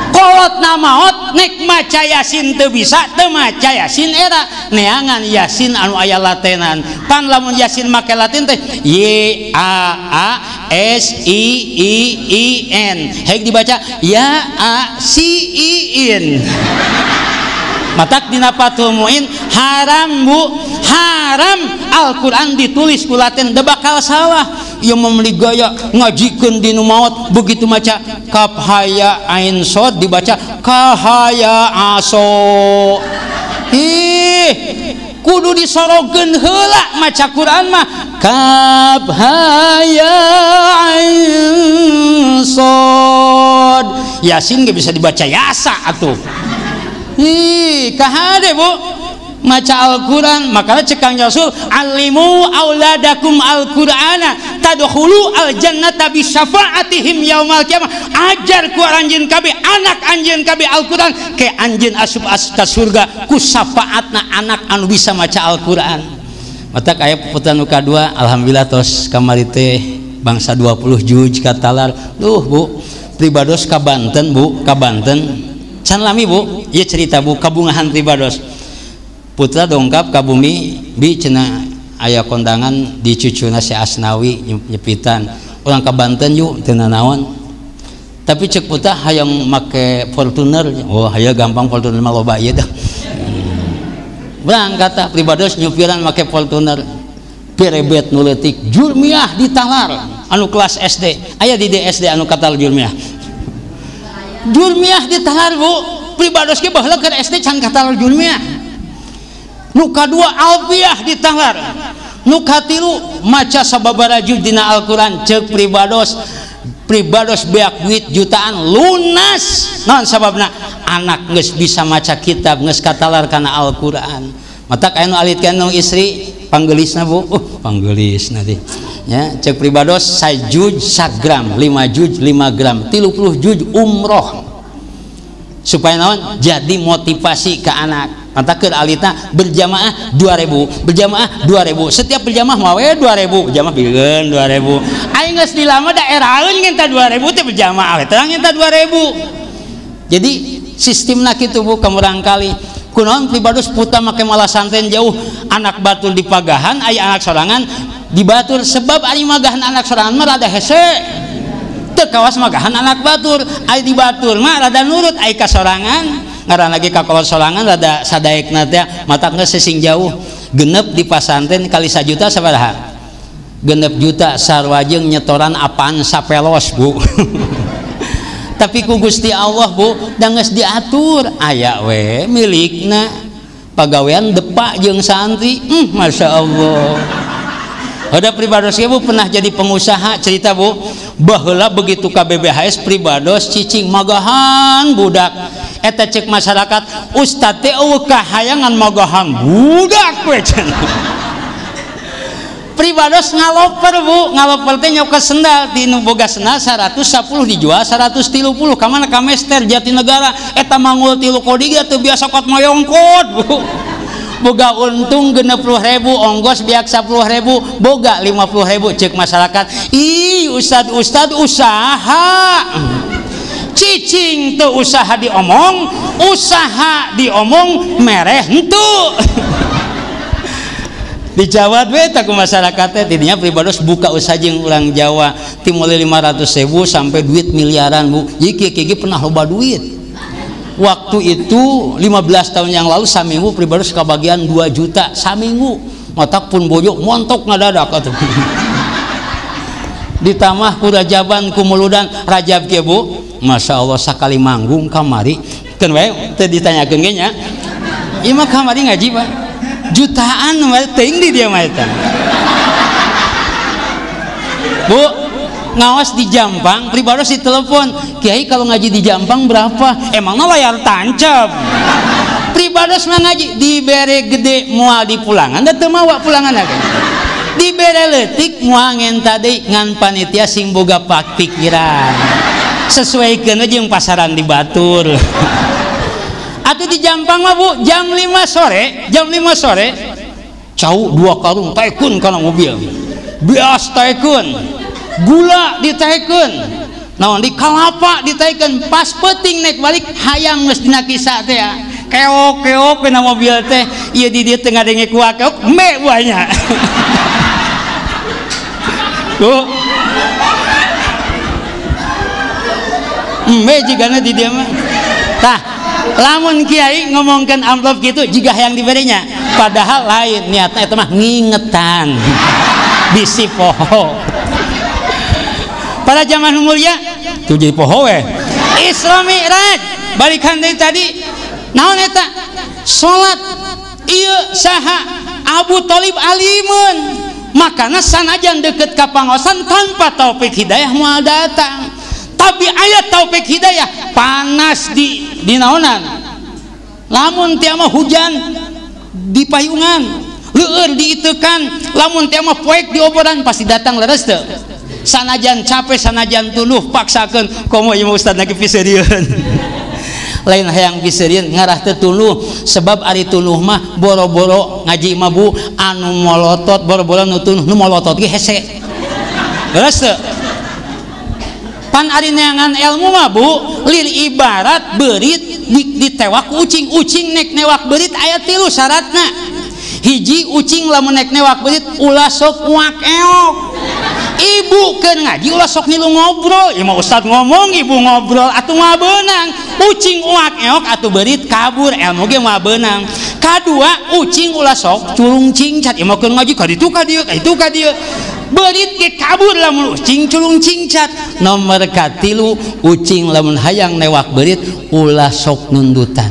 Kolot namaot nek maca Yasin teu bisa, teu maca Yasin era neangan Yasin anu aya latenan. Pan lamun Yasin make latin teh Y A A S I I I N, hek dibaca Ya A Si I In. Matak dina Fathul Muin haram Bu, haram Al-Qur'an ditulis ku latin teu bakal salah. Ieu memeli gaya ngajikeun dinu maot begitu maca kaf haya ain sod dibaca kahaya aso. Ih kudu disorogkeun heula maca Quran mah kaf haya ain sod. Yasin ge bisa dibaca yasa atuh. Ih kahade Bu maca Al-Quran. Makanya cekang Rasul alimu auladakum Al-Qur'ana tadkhulu al-jannata bi syafaatihim yaumal qiyamah. Ajar ku anjeun kabeh anak anjeun kabeh Al-Qur'an ke anjeun asup ka surga ku syafaatna anak anu bisa maca Al-Qur'an. Matak aya puputan nu kadua alhamdulillah tos kamari teh bangsa 20 juj katalar. Duh Bu pribados ka Banten Bu, ka Banten can lami Bu ieu cerita Bu kabungahan pribados. Putra dongkap ka bumi bi cenah aya kondangan di cucuna si Asnawi nyepitan urang ka Banten yuk teu naon, tapi cek putra hayang make Fortuner. Oh hayang gampang Fortuner mah loba ieu dah. Berangkat tah pribados nyupiran make Fortuner perebet nu leutik Jurmiah ditalar anu kelas SD aya di DSD anu katal Jurmiah. Jurmiah ditalar Bu pribados ge baheula keur SD can katal Jurmiah. Nu kadua alfiah ditalar, nu katilu maca sababaraha juz dina Al-Qur'an ceuk pribados beak duit jutaan lunas. Naon sababna? Anak geus bisa maca kitab geus katalar kana Al-Qur'an. Matak aya nu alitkeun nu istri panggeulisna Bu, panggeulisna teh nya ceuk pribados sajuz sagram 5 juz 5 gram 30 juz umroh supaya naon jadi motivasi ke anak. Matakeun alita berjamaah 2000 berjamaah 2000 setiap berjamaah mah we 2000 berjamaah bigeun 2000 aing geus dilama daeraheun ngenta 2000 teh berjamaah terang ngenta 2000. Jadi sistemna kitu Bu kamurang kali kunaon pribados puta make malah santen jauh anak batur di pagahan aya anak sorangan di batur sebab ari magahan anak sorangan mah rada hese teu kawas magahan anak batur aya di batur mah rada nurut aya ka sorangan ngaran lagi kakolot solangan rada sadaekna teh mata geus sesing jauh genep di pasantren kali 1 juta sabaraha genep juta sarwajeng nyetoran apaan sapelos Bu tapi ku Gusti Allah Bu da geus diatur aya we milikna pagawean depak jeung santri Masya Allah. Ada pribados Bu pernah jadi pengusaha cerita Bu baheula begitu KBBHS pribados cicing magahan budak eta cek masyarakat ustad teh eueuh kahayangan magahan budak we pribados ngaloper Bu ngaloper teh nyoka sendal di nu boga sendal 110 dijual 130 ka mana ka Mester Jatinegara eta mangul 3 kodi teu biasa kot moyongkot Bu boga untung 60.000 ongkos biak 10.000 boga 50.000 cek masyarakat ih ustad usaha cicing teu usaha diomong mereh henteu dijawab we tak masyarakat teh tidinya pribados buka usaha jeung urang Jawa timuli 500.000 sampai duit miliaran Bu jadi kieu pernah loba duit waktu itu 15 tahun yang lalu saminggu pribados kabagian 2 juta saminggu matak pun bojok montok ngadadak atuh ditamah ku rajaban kumuludan rajab kieu Bu Masya Allah sakali manggung kamari kan we teu ditanyakeun ge nya ieu mah kamari ngaji Pak jutaan teuing di dia mah eta Bu ngawas di Jampang pribados ditelepon Kiai kalau ngaji di Jampang berapa emangnya layar tancap pribados mah ngaji dibere gede moal di pulangan da teu mawa pulangan lagi dibere leutik moal ngenta deui ngan panitia sing boga pikiran sesuaikeun jeung pasaran di batur atuh di Jampang mah Bu jam 5 sore cau 2 karung taekun kana mobil bias taekun gula ditaikeun naon di kalapa ditaikeun pas peuting naik balik hayang geus dina kisah teh keok dina mobil teh ieu di dieu teu ngadenge ku keok me buahnya tuh me jigana di dieu mah tah lamun kiai ngomongkeun amplop kitu jiga hayang diberinya padahal lain niatna eta mah ngingetan bisi poho pada zaman mulia tuh jadi poho we Isra Mi'raj balikan dari tadi naon eta salat ieu saha Abu Thalib alimun makana sanajan deket ka pangosan tanpa taufik hidayah moal datang tapi aya taufik hidayah panas di naonan lamun teu mah hujan di payungan leueur diiteukan lamun teu mah poek di oboran pasti datang leres teu sanajan capek sanajan tuluh paksakeun komo ieu ustad lagi piseurieun lain hayang piseurieun ngarah teu tuluh sebab ari tuluh mah boro-boro ngaji mah Bu anu molotot boro-boro nu tuluh nu molotot ge hese geus teu pan ari neangan ilmu mah Bu lil ibarat beurit ditewak ucing nek newak beurit aya 3 syaratna hiji ucing lamun nek newak beurit ulah sok uak eok ibu keur ngaji ulah sok nilu ngobrol ieu mah ustad ngomong ibu ngobrol atuh mah beunang ucing uak eok atuh beurit kabur ilmu ge mah beunang kadua ucing ulah sok culung cingcat ieu mah keur ngaji ka ditu ka dieu beurit ge kabur lamun ucing culung cingcat nomor katilu ucing lamun hayang newak beurit ulah sok nundutan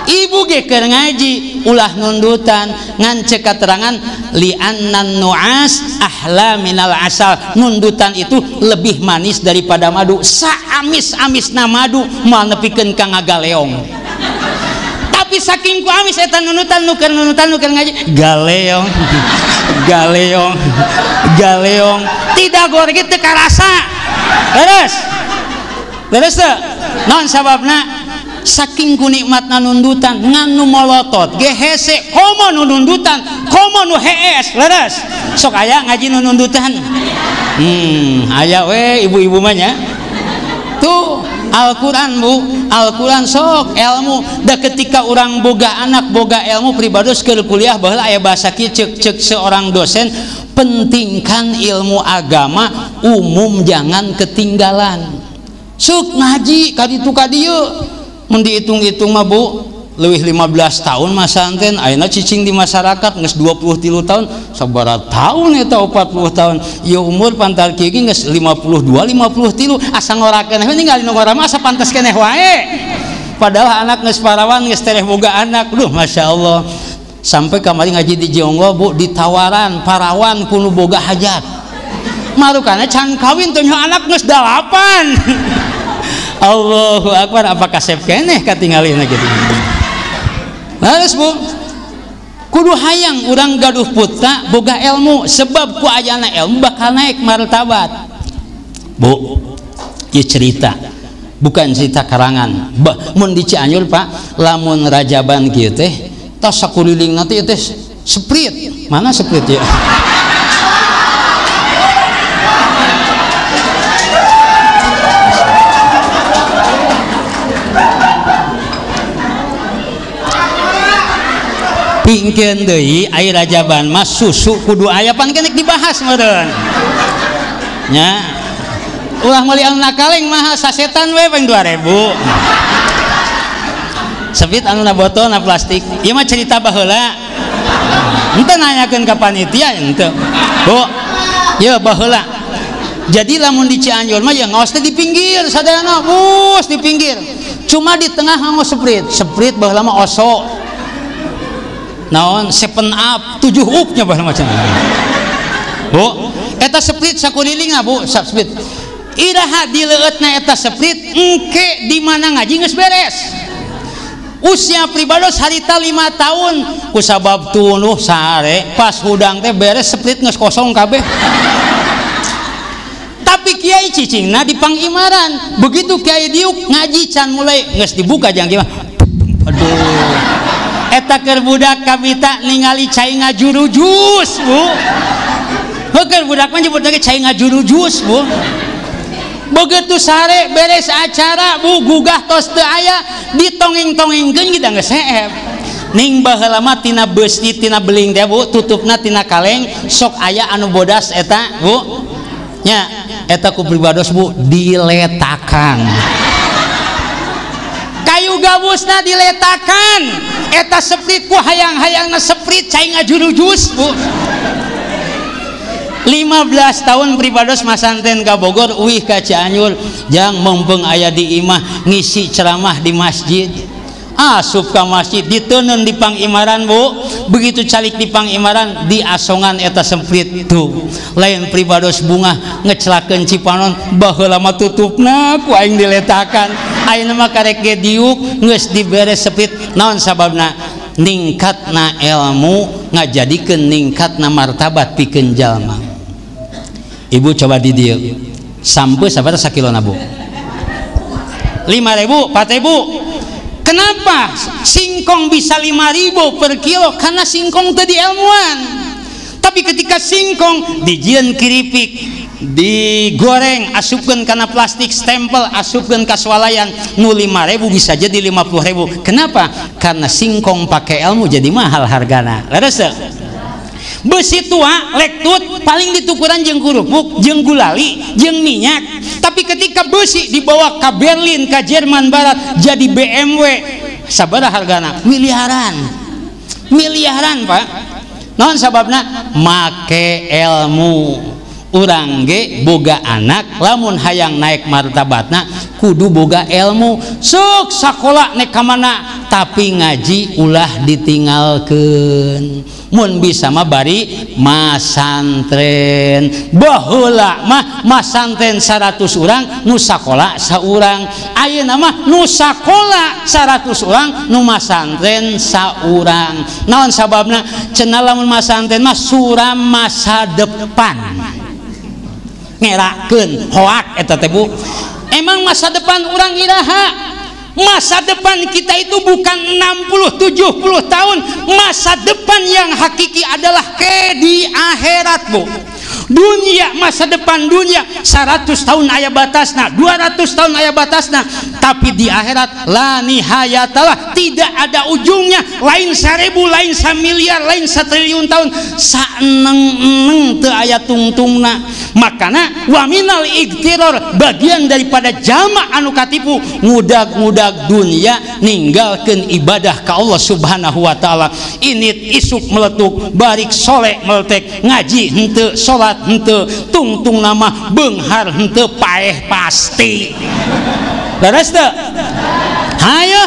ibu ge keur ngaji ulah nundutan ngan cek katerangan li'annan nu'as ahla minal asal nundutan itu lebih manis daripada madu saamis-amisna madu moal nepikeun ka ngagaleong tapi saking ku amis eta nundutan nu keur ngaji galeong tidak goreng teu karasa beres teu naon sababna saking ku nikmatna nundutan ngan nu molotot ge hese komo nu nundutan komo nu hees leres sok aya ngaji nu nundutan aya we ibu-ibu mah nya tuh Al-Quran Bu Al-Quran sok ilmu da ketika orang boga anak boga ilmu pribados keur kuliah baheula aya bahasa kieu cek seorang dosen pentingkan ilmu agama umum jangan ketinggalan sok ngaji ka ditu ka dieu mun dihitung-hitung mah Bu leuwih 15 tahun masanten ayeuna cicing di masyarakat geus 23 tahun sabaraha tahun eta 40 tahun ieu umur pantar kieu geus 52 53 asa ngorakeun we ningali nu ngora mah asa pantes keneh wae padahal anak geus parawan geus tereh boga anak duh masyaallah sampai kamari ngaji di Jonggo Bu ditawaran parawan kudu boga hajat marukana can kawin teh anak geus 8 Allahu akbar apa kasep keneh katinggalina gitu. Laras Bu kudu hayang urang gaduh putra boga ilmu sebab ku ayana ilmu bakal naik martabat Bu ieu cerita bukan cerita karangan mun di Cianjur Pak lamun rajaban kieu teh tos sakuliling nanti teh sprite mana sprite ya pingkeun deui ai rajaban mah susu kudu aya pan kenek dibahas meureun nya ulah meuli anu nakaleng mah sasetan we peng 2000 sepit anu na botol na plastik ieu mah cerita baheula henteu nanyakeun ka panitia henteu Bu ieu baheula jadi lamun di Cianjur mah ya ngaos teh di pinggir sadayana bus di pinggir cuma di tengah ngaos sprite baheula mah oso naon 7 up 7 up nya baheula macam Bu eta sprite sakuliling Bu sprite iraha di leueutna eta sprite engke di mana ngaji geus beres usia pribados harita 5 tahun kusabab tuluh sare pas hudang teh beres sprite geus kosong kabeh tapi kiai cicingna di pangimaran begitu kiai diuk ngaji can mulai geus dibuka jang kieu aduh eta keur budak kabita ningali cai ngajuru jus Bu keur budak mah nyebutna ge cai ngajuru jus Bu begitu sare beres acara Bu gugah tos teu aya ditongeng-tongengkeun kita geus heep ning baheula mah tina beusdi tina beling teh Bu tutupna tina kaleng sok aya anu bodas eta Bu nya eta ku pribados Bu diletakan kayu gabusna diletakan eta sprite ku hayang-hayangna sprite cai ngajuru jus Bu 15 tahun pribados masanten ka Bogor uih ka Cianjur jang mumpung aya di imah ngisi ceramah di masjid asup ka masjid diteuneun di pangimaran Bu begitu calik di pangimaran di asongan eta sprite tuh lain pribados bunga ngecelakeun cipanon baheula mah tutupna ku aing diletakan ayeuna mah karek ge diuk geus diberes sprite naon sababna ningkatna ilmu ngajadikeun ningkatna martabat pikeun jalma Ibu coba di dieu sampai sabaraha sakilona Bu 5.000 4.000 kenapa singkong bisa 5.000 per kilo karena singkong tadi ilmuwan tapi ketika singkong dijieun kiripik digoreng asupkeun kana plastik stempel asupkeun ka swalayan nu 5.000 bisa jadi 50.000 kenapa karena singkong pakai ilmu jadi mahal hargana leres besi tua lektut paling ditukuran jeung kurupuk jeung gulali jeung minyak tapi ketika besi dibawa ke Berlin ke Jerman Barat jadi BMW sabaraha hargana miliaran Pak naon sababna make ilmu urang ge boga anak lamun hayang naik martabatna kudu boga ilmu sok sakola nek ka mana tapi ngaji ulah ditinggalkeun mun bisa mah bari masantren baheula mah masantren 100 urang nu sakola saurang ayeuna mah nu sakola 100 urang nu masantren saurang naon sababna cenah lamun masantren mah suram masa depan ngerakeun hoak eta teh Bu emang masa depan urang iraha masa depan kita itu bukan 60-70 tahun masa depan yang hakiki adalah di akhirat Bu Dunia, masa depan dunia 100 tahun aya batasna, 200 tahun aya batasna, tapi di akhirat la nihayatalah, tidak ada ujungnya, lain 1000, lain 1 miliar, lain 1 triliun tahun, saeneng-eneng teu aya tungtungna. Makana wa minal igtiror, bagian daripada jama anu katipu ngudag-ngudag dunia, ninggalkeun ibadah ka Allah Subhanahu wa taala. Init isuk meletuk, barik soleh meletek, ngaji henteu, salat henteu, tungtung nama beunghar henteu, paeh pasti. Leres teu? Hayo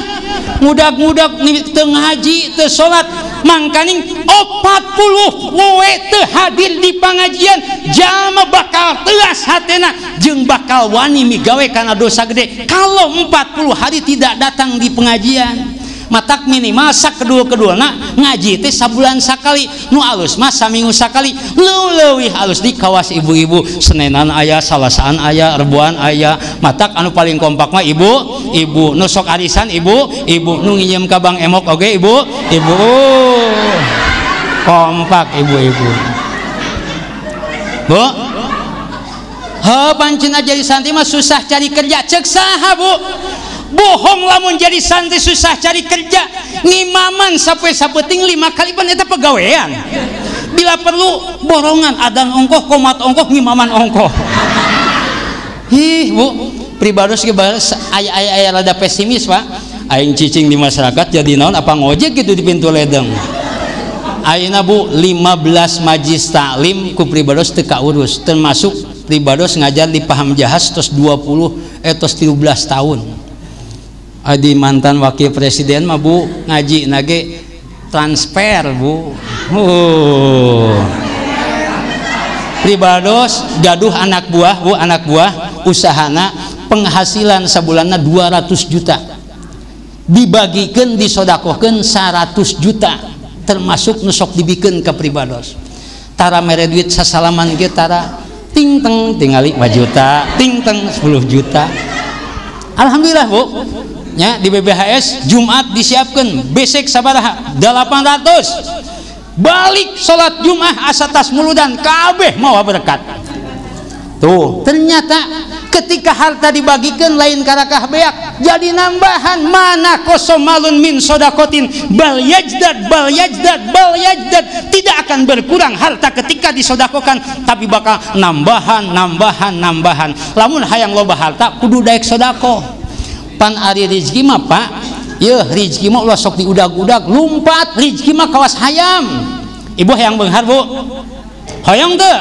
ngudag-ngudag teu ngaji teu salat, mangkaning 40 we teu hadir di pangajian, jalma bakal teuas hatena jeung bakal wani migawe kana dosa gede kalau 40 hari tidak datang di pengajian. Matak minimal sakedua-keduana ngaji teh sabulan sakali, nu alus mah saminggu sakali, leuwih alus di kawas ibu-ibu, Senenan aya, Salasaan aya, Rebuan aya. Matak anu paling kompak mah ibu nu sok arisan ibu nu nginjem ka Bang Emok oge ibu kompak ibu-ibu. Bu, pancen jadi santri mah susah cari kerja, cek saha Bu? Bohong lamun jadi santri susah cari kerja, ngimaman sampai sabeting 5 kali pan eta pegawean. Bila perlu borongan adan ongkoh, komat ongkoh, ngimaman ongkoh. Ih Bu, pribados ge aya rada pesimis Pak. Aing cicing di masyarakat jadi naon apa ngojek gitu di pintu ledeng. Ayeuna Bu 15 majlis taklim ku pribados teu kaurus, termasuk pribados ngajar di Paham Jahaz tos 13 tahun. Adi mantan wakil presiden mah Bu ngaji nage transfer Bu. Pribados gaduh anak buah Bu, anak buah usahana penghasilan sabulanna 200 juta, dibagikeun disodakohkeun 100 juta, termasuk nusok dibikeun ke pribados. Tara mere duit sasalaman ge tara ting teng tingali 5 juta, ting teng 10 juta. Alhamdulillah Bu. Ya, di BBHS Jumat disiapkan besek sabaraha 800, balik sholat Jumat asa tas muludan kabeh mau berkat. Tuh ternyata ketika harta dibagikan lain karakah beak jadi nambahan, mana kosomalun min sodakotin bal yajdad, tidak akan berkurang harta ketika disodakokan, tapi bakal nambahan. Lamun hayang loba harta kudu daek sodako. Pan ari rizki mah Pak, ya rizki mah ulah sok diudag-udag, lumpat rizki mah kawas hayam. Ibu hayang beunghar Bu? Hoyong teu?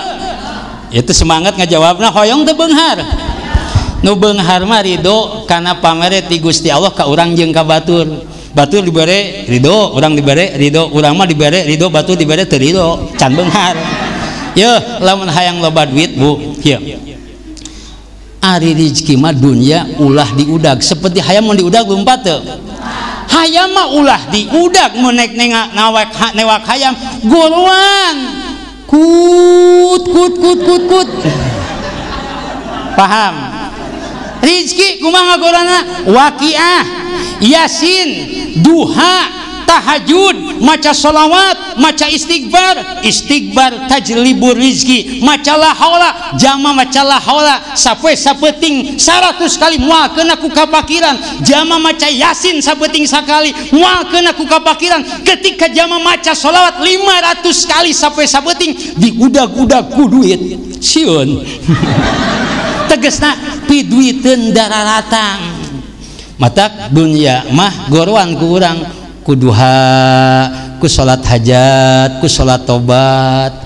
Itu semangat ngajawabna hoyong teu beunghar. Nu beunghar mah ridho kana pamere ti Gusti Allah ka urang jeung ka batur. Batur dibere ridho, urang dibere ridho, urang mah dibere ridho, batur dibere teu ridho, can beunghar. Ye lamun hayang loba duit Bu, kieu. Ari rizki mah dunia ulah diudag, seperti hayam mau diudag lumpat teu. Hayam mah ulah diudag, mau naik newak hayam goroan kut. Paham? Rizki kumaha ngagorana? Waqiah, Yasin, duha, tahajud, maca sholawat, maca istighbar tajlibur rizki, maca la haula, jama maca la haula sapeting 100 kali moalkeun aku kapakiran, jama maca yasin sapeting sakali moalkeun aku kapakiran, ketika jama maca sholawat 500 kali sapeting diudag-udag ku duit sieun. Tegesna piduiteun dararatang. Matak dunia mah goroan ku urang, ku duha, ku salat hajat, ku salat tobat,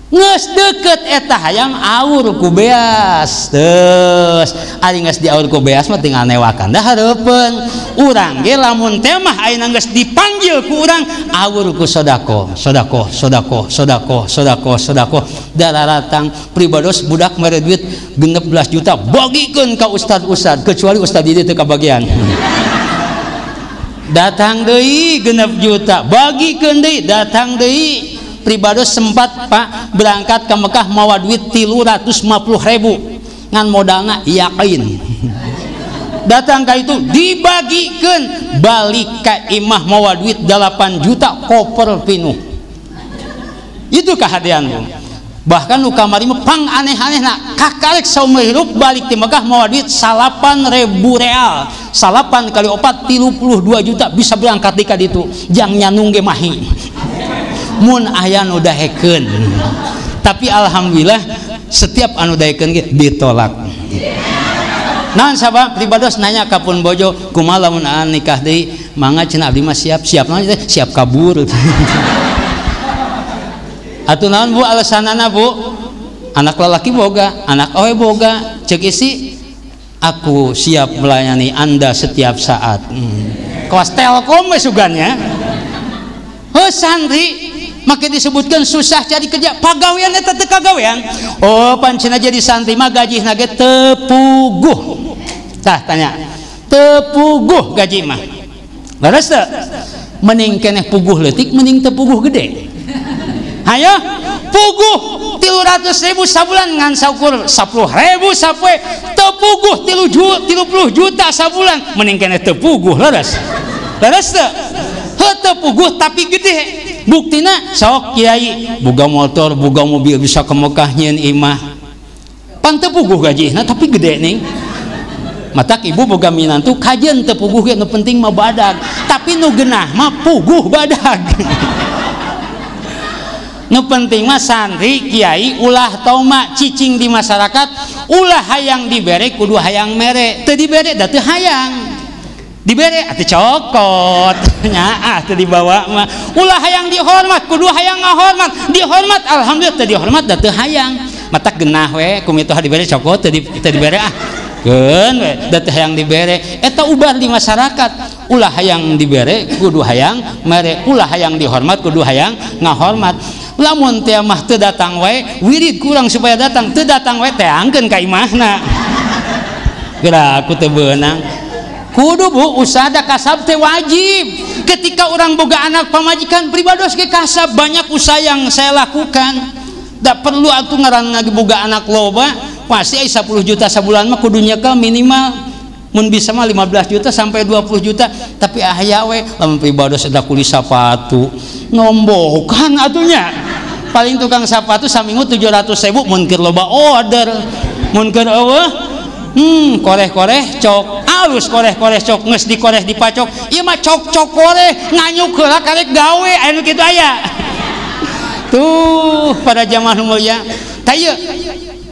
nges deket eta hayang aur ku beas. Terus ari nges diaur ku beas mah tinggal newakan dah hareupeun. Urang ge lamun teh mah ayeuna nges dipanggil ku urang aur ku sodako dararatang. Pribados budak mere duit 16 juta bagikeun ka ustad kecuali ustad ieu teu kabagian. Datang deui 6 juta bagikeun deui, datang deui. Pribados sempat Pak berangkat ke Mekah mawa duit 350.000 ngan modalna yakin. Datang ka itu dibagikeun, balik ka imah mawa duit 8 juta koper pinuh. Itu kehadian bahkan nu kamari mah pang aneh-anehna kakarek saumur hirup balik ti Mekah mau duit 8.000 real 8 kali 4 32 juta bisa berangkat di kaditu jang nyanung ge mahi mun aya nu dahekeun tapi alhamdulillah setiap anu dahekeun ge ditolak. Naon sabab pribados nanya ka pun bojo kumaha lamun nikah deui mangga cenah abdi mah siap naon siap kabur. Atuh naon Bu alasanana Bu? Anak lalaki boga, anak oe boga, ceuk isi aku siap melayani Anda setiap saat. Kelas Telkom we sugannya. Heuh santri make disebutkan susah cari kerja pagawean eta teu kagawean. Oh pancena jadi santri mah gajihna ge teu puguh. Tah tanya. Teu puguh gaji mah. Leres teu? Mending keneh puguh leutik mending teu puguh gede. Hayo puguh 300.000 sabulan ngan saukur 10.000 sapoe teu puguh 30 juta sabulan mending keneh teu puguh leres teu heuh teu puguh tapi gede buktina sok kiai boga motor boga mobil bisa ke Mekah nyieun imah pan teu puguh gajihna tapi gede ning matak ibu boga minantu kajen teu puguh ge nu penting mah badag tapi nu geunah mah puguh badag. Nu penting mah santri kiai ulah toma cicing di masyarakat ulah hayang dibere kudu hayang mere teu dibere da teu hayang dibere atuh cokot nya teu dibawa mah ulah hayang dihormat kudu hayang ngahormat dihormat alhamdulillah teu dihormat da teu hayang matak geunah we kumituha dibere cokot teu dibere keun we da teu hayang dibere eta ubar di masyarakat ulah hayang dibere kudu hayang mere ulah hayang dihormat kudu hayang ngahormat. Lamun teh mah teu datang wae wirid kurang supaya datang teu datang wae teh angkeun ka imahna geura aku teu beunang kudu Bu usaha kasab teh wajib ketika orang boga anak pamajikan pribados ge kasab banyak usaha yang saya lakukan da perlu atuh ngaran boga anak loba pasti 10 juta sabulan mah kudu nyekel minimal mun bisa mah 15 juta sampai 20 juta tapi aya we lamun pribados ada kuli sapatu ngombokan atunya paling tukang sepatu saminggu 700.000 mun keur loba order mun keur eueuh koreh-koreh cok alus koreh-koreh cok geus dikoreh dipacok ieu mah cok-cok koreh nganyuk heula karek gawe anu kitu aya tuh pada jamaah mulia tah ieu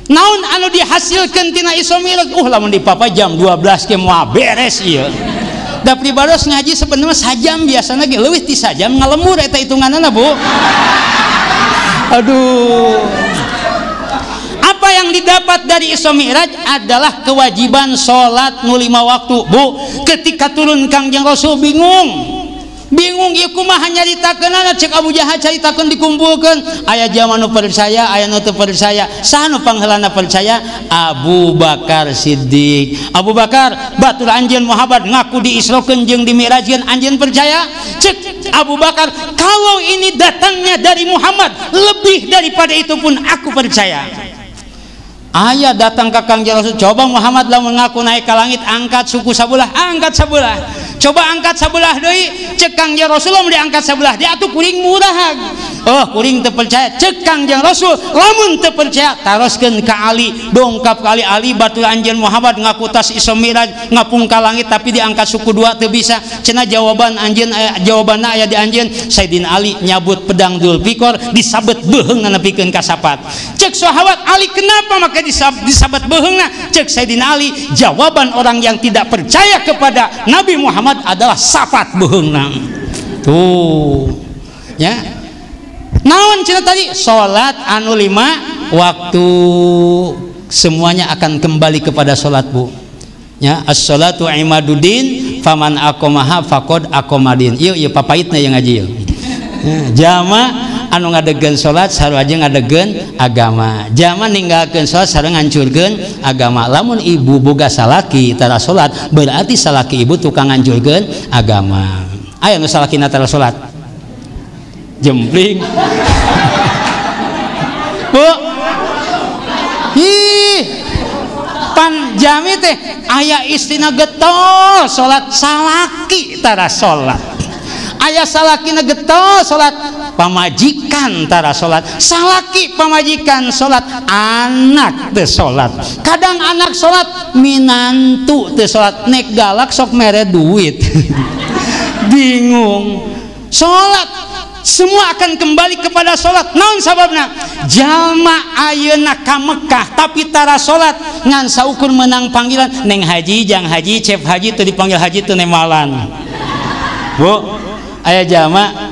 naon anu dihasilkeun tina Isra Mi'raj lamun di papa jam 12 ke moal beres ieu da pribados ngaji sebenarnya sajam biasana ge leuwih ti sajam ngalembur eta hitunganana Bu. Aduh, apa yang didapat dari Isra Mi'raj adalah kewajiban sholat nu 5 waktu Bu. Ketika turun Kangjeng Rasul bingung ieu kumaha nyaritakeunana cek Abu Jahal caritakeun dikumpulkeun aya jama nu percaya aya nu teu percaya saha nu pangheulana percaya Abu Bakar Siddiq Abu Bakar batur anjeun Muhammad ngaku diisrokeun jeung dimi'rajkeun anjeun percaya cek Abu Bakar kalau ini datangnya dari Muhammad lebih daripada itu pun aku percaya. Aya datang ke Kangjeng Rasul coba Muhammad lamun ngaku naik ke langit angkat suku sabelah angkat sabelah coba angkat sabelah deui cek Kangjeng Rasul lamun diangkat sabelah dia atuh kuring murahag kuring teu percaya cek Kangjeng Rasul lamun teu percaya taroskeun ka Ali dongkap ka Ali batur anjeun Muhammad ngaku tas Isra Mi'raj ngapung ka langit tapi diangkat suku dua teu bisa cenah jawaban anjeun jawabanna aya di anjeun Sayyidina Ali nyabut pedang Dzulfikar disabet beuheungna nepikeun ka sapat cek sahabat Ali kenapa maka disabat beuheungna cek Sayyidina Ali jawaban orang yang tidak percaya kepada Nabi Muhammad adalah sapat beuheungna tuh ya naon cenah tadi salat anu 5 waktu semuanya akan kembali kepada salat Bu ya as-salatu imaduddin faman aqamaha faqad aqamadin ieu papaitna yang ngaji ieu jama anu ngadegeun salat sarua aja ngadegeun agama jama ninggalkeun salat sareng ngancurkeun agama lamun ibu boga salaki tara salat berarti salaki ibu tukang ngancurkeun agama aya nu salakina tara salat jempling Bu pan jami teh aya istina getol salat salaki tara salat aya salakina getol salat pamajikan tara salat, salaki pamajikan salat, anak teu salat. Kadang anak salat minantu teu salat, nek galak sok mere duit. Bingung. Salat semua akan kembali kepada salat. Naon sababna? Jalma ayeuna ka Mekah tapi tara salat ngan saukur menang panggilan neng haji, jang haji, cep haji teu dipanggil haji teu nemalan. Bu, aya jalma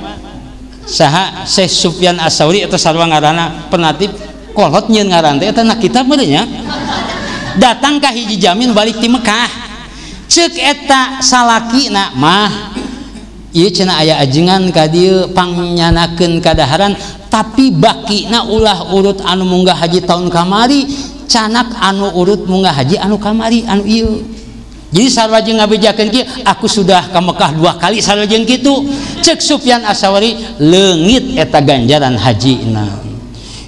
saha Syekh Sufyan As-Sauri atau sarua ngaranna penatip kolot nyeun ngaran teh eta na kitab bener nya. Datang ka hiji jamin balik ti Mekah. Ceuk eta salakina mah ieu cenah aya ajengan ka dieu pangyanakeun kadaharan tapi bakina ulah urut anu munggah haji tahun kamari, canak anu urut munggah haji anu kamari anu ieu. Jadi sarwajeng ngabejakeun kieu, aku sudah ka Mekah 2 kali sarwajeng kitu. Cek Sufyan As-Sauri, leungit eta ganjaran hajina.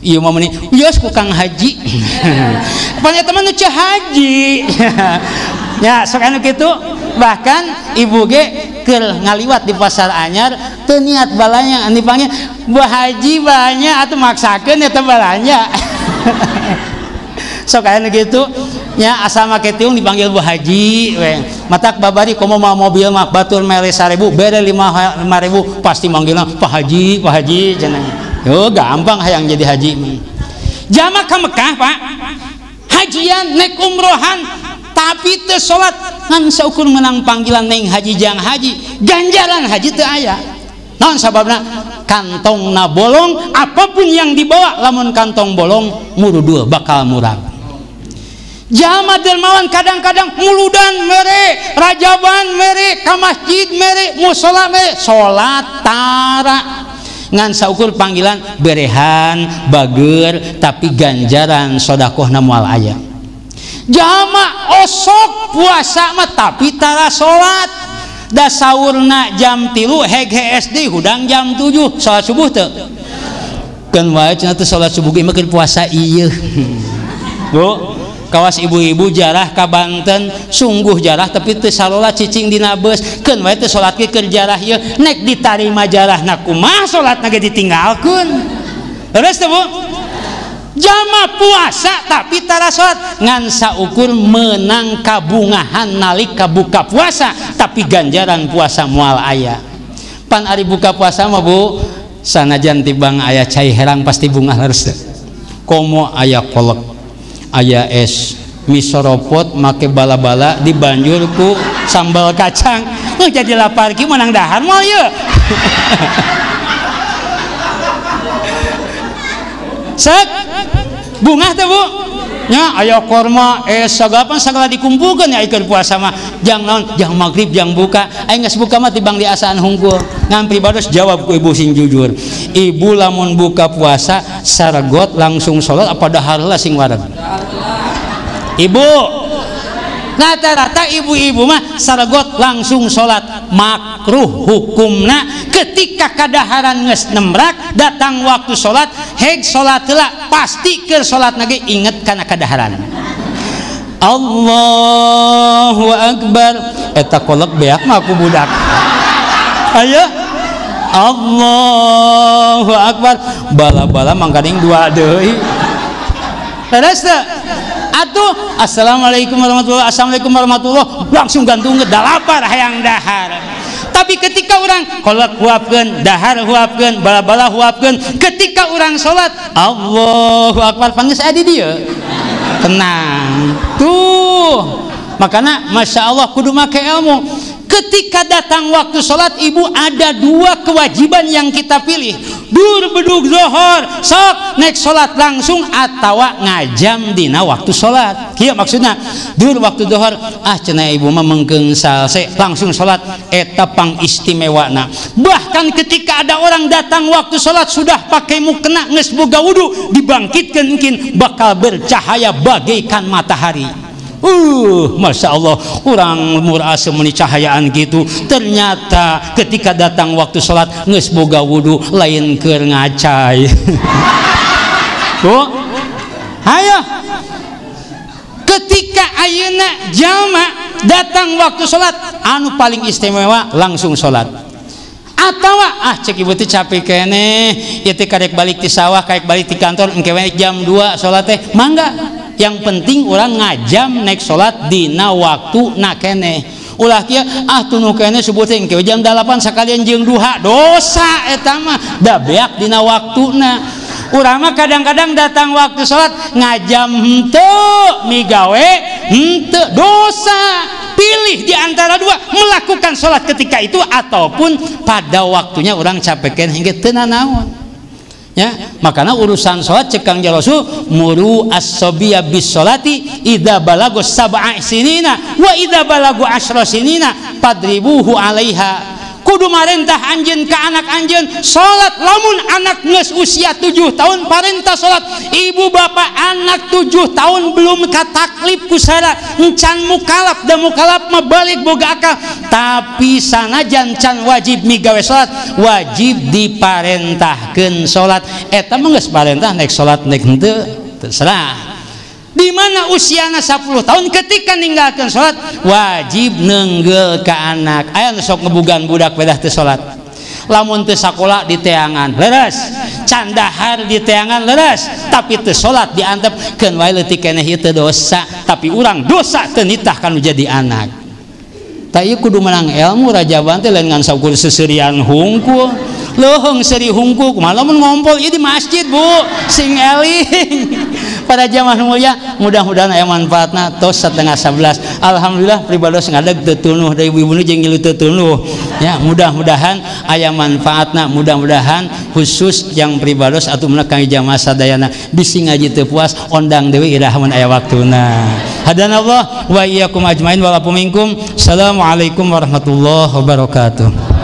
Ieu mah meuni, "Yos ku Kang Haji." Pan eta mah nu ca haji. Ya, sok anu kitu. Bahkan ibu ge keur ngaliwat di pasar anyar teu niat balanya anu dipanggil, "Bu Haji balanya atuh maksakeun eta balanya." Sok anu kitu nya asal make tiung dipanggil Bu Haji we. Matak babari komo mau mobil mah batur mere 1000 bere 5.000 pasti manggilna Pak Haji, Pak Haji cenah. Yo gampang hayang jadi haji. Jama ka Mekah, Pak. Hajian naik umrohan tapi teu salat ngan saukur menang panggilan neng haji jang haji, ganjaran haji teu aya. Naon sababna? Kantongna bolong, apapun yang dibawa lamun kantong bolong murudul bakal murag. Jalma dermawan kadang-kadang muludan mere, rajaban mere, ka masjid mere, musola mere, salat tara ngan saukur panggilan berehan bager tapi ganjaran sodakohna moal aya. Jalma osok puasa mah tapi tara salat, da saurna jam 3 heg SD hudang jam 7 salat subuh teu kan wae cenah teu salat subuh ge mah keur puasa ieu. Bu, kawas ibu-ibu jarah ka Banten sungguh jarah tapi teu salola cicing dina beus keun wae teu salat ge keur jarah ieu nek ditarima jarahna kumaha salatna ge ditinggalkeun. Terus teh Bu, jalma puasa tapi tara salat ngan saukur menang kabungahan nalika buka puasa tapi ganjaran puasa moal aya. Pan ari buka puasa mah Bu, sanajan tibang aya cai herang pasti bunga leres. Komo aya kolek, aya es, mie soropot make bala-bala dibanjur ku sambal kacang. Jadi lapar ki menang dahar moal ieu. Sek bunga teh Bu nya aya korma sagapan sagala dikumpulkeun ya keur puasa mah jang naon jang magrib jang buka aya geus buka mah tibang diasaan hungkul ngan pribados jawab ku ibu sing jujur. Ibu lamun buka puasa saragot langsung salat apa dahar heula sing wareg? Ibu rata-rata ibu-ibu mah saragot langsung salat. Makruh hukumna ketika kadaharan geus nemrak datang waktu salat heg salat heula pasti keur salat lagi inget kana kadaharan. Allahu Akbar eta kolek beak mah ku budak. Ayo Allahu Akbar bala-bala mangkaning dua deui. Terus atuh assalamualaikum warahmatullahi assalamualaikum warahmatullahi langsung gantung ke dalapar hayang dahar. Tapi ketika orang kolak huapkeun dahar huapkeun bala-bala huapkeun ketika orang salat Allahu Akbar panggeus aya di dieu tenang tuh. Makanya Masya Allah kudu make ilmu. Ketika datang waktu sholat ibu ada 2 kewajiban yang kita pilih. Dur bedug zohor sok naik sholat langsung atau ngajam dina waktu sholat. Kieu maksudnya dur waktu zohor cenah ibu mah mengkeung salse langsung sholat eta pang istimewana. Bahkan ketika ada orang datang waktu sholat sudah pakai mukena geus boga wudu dibangkitkeun mungkin bakal bercahaya bagaikan matahari. Masya Allah orang murasa meni cahayaan gitu. Ternyata ketika datang waktu sholat geus boga wudu lain keur ngacai. Tuh ayo ketika ayeuna jalma datang waktu sholat anu paling istimewa langsung sholat. Atau cek ibu teh capek kene ieu teh karek balik ti sawah karek balik ti kantor engke we jam 2 salat teh mangga, yang penting urang ngajam naik salat dina waktuna keneh. Ulah kieu tunu kene subuh teh engke jam 8 sakalian jeung duha, dosa eta mah da beak dina waktuna. Urang mah kadang-kadang datang waktu salat ngajam henteu migawe henteu, dosa. Pilih di antara dua, melakukan sholat ketika itu ataupun pada waktunya orang capeken hingga teu nanaon. Ya, makanya urusan sholat cek Kangjeng Rasul, muru as-sabiyya bis sholati idza balagu sab'a sinina wa idza balagu 10 sinina fadribuhu 'alaiha. Kudu marentah anjeun ka anak anjeun salat, lamun anak geus usia 7 tahun parentah salat, ibu bapak anak 7 tahun belum kataklif ku sara encan mukalaf, da mukalaf mah balik boga akal, tapi sanajan can wajib migawe salat wajib diparentahkeun salat. Eta mah geus parentah naik salat naik henteu terserah. Di mana usiana 10 tahun ketika ninggalkan sholat wajib nenggel ke anak. Aya sok ngebugan budak pedah teu sholat, lamun teu sakola di teangan leres, candahar di teangan leres, tapi teu sholat diantep keun wae leutik keneh ieu teu dosa, tapi urang dosa teu nitah kanu jadi anak. Ta ieu kudu menang ilmu rajaban teh lain ngan saukur seserian hungkul. Leuheung seri hungkul kumaha lamun ngompol ieu di masjid Bu sing eling. Para jamaah mulia, mudah-mudahan aya manfaatna tos 10:30. Alhamdulillah pribados ngadeg teu tunuh da ibu-ibu jeung ngilu teu tunuh. Ya, mudah-mudahan aya manfaatna, mudah-mudahan khusus yang pribados atuh meunang kang jamaah sadayana bisi ngaji teu puas ondang deui iraha mun aya waktuna. Hadanallah wa iyyakum ajmain wa lakum minkum. Assalamualaikum warahmatullahi wabarakatuh.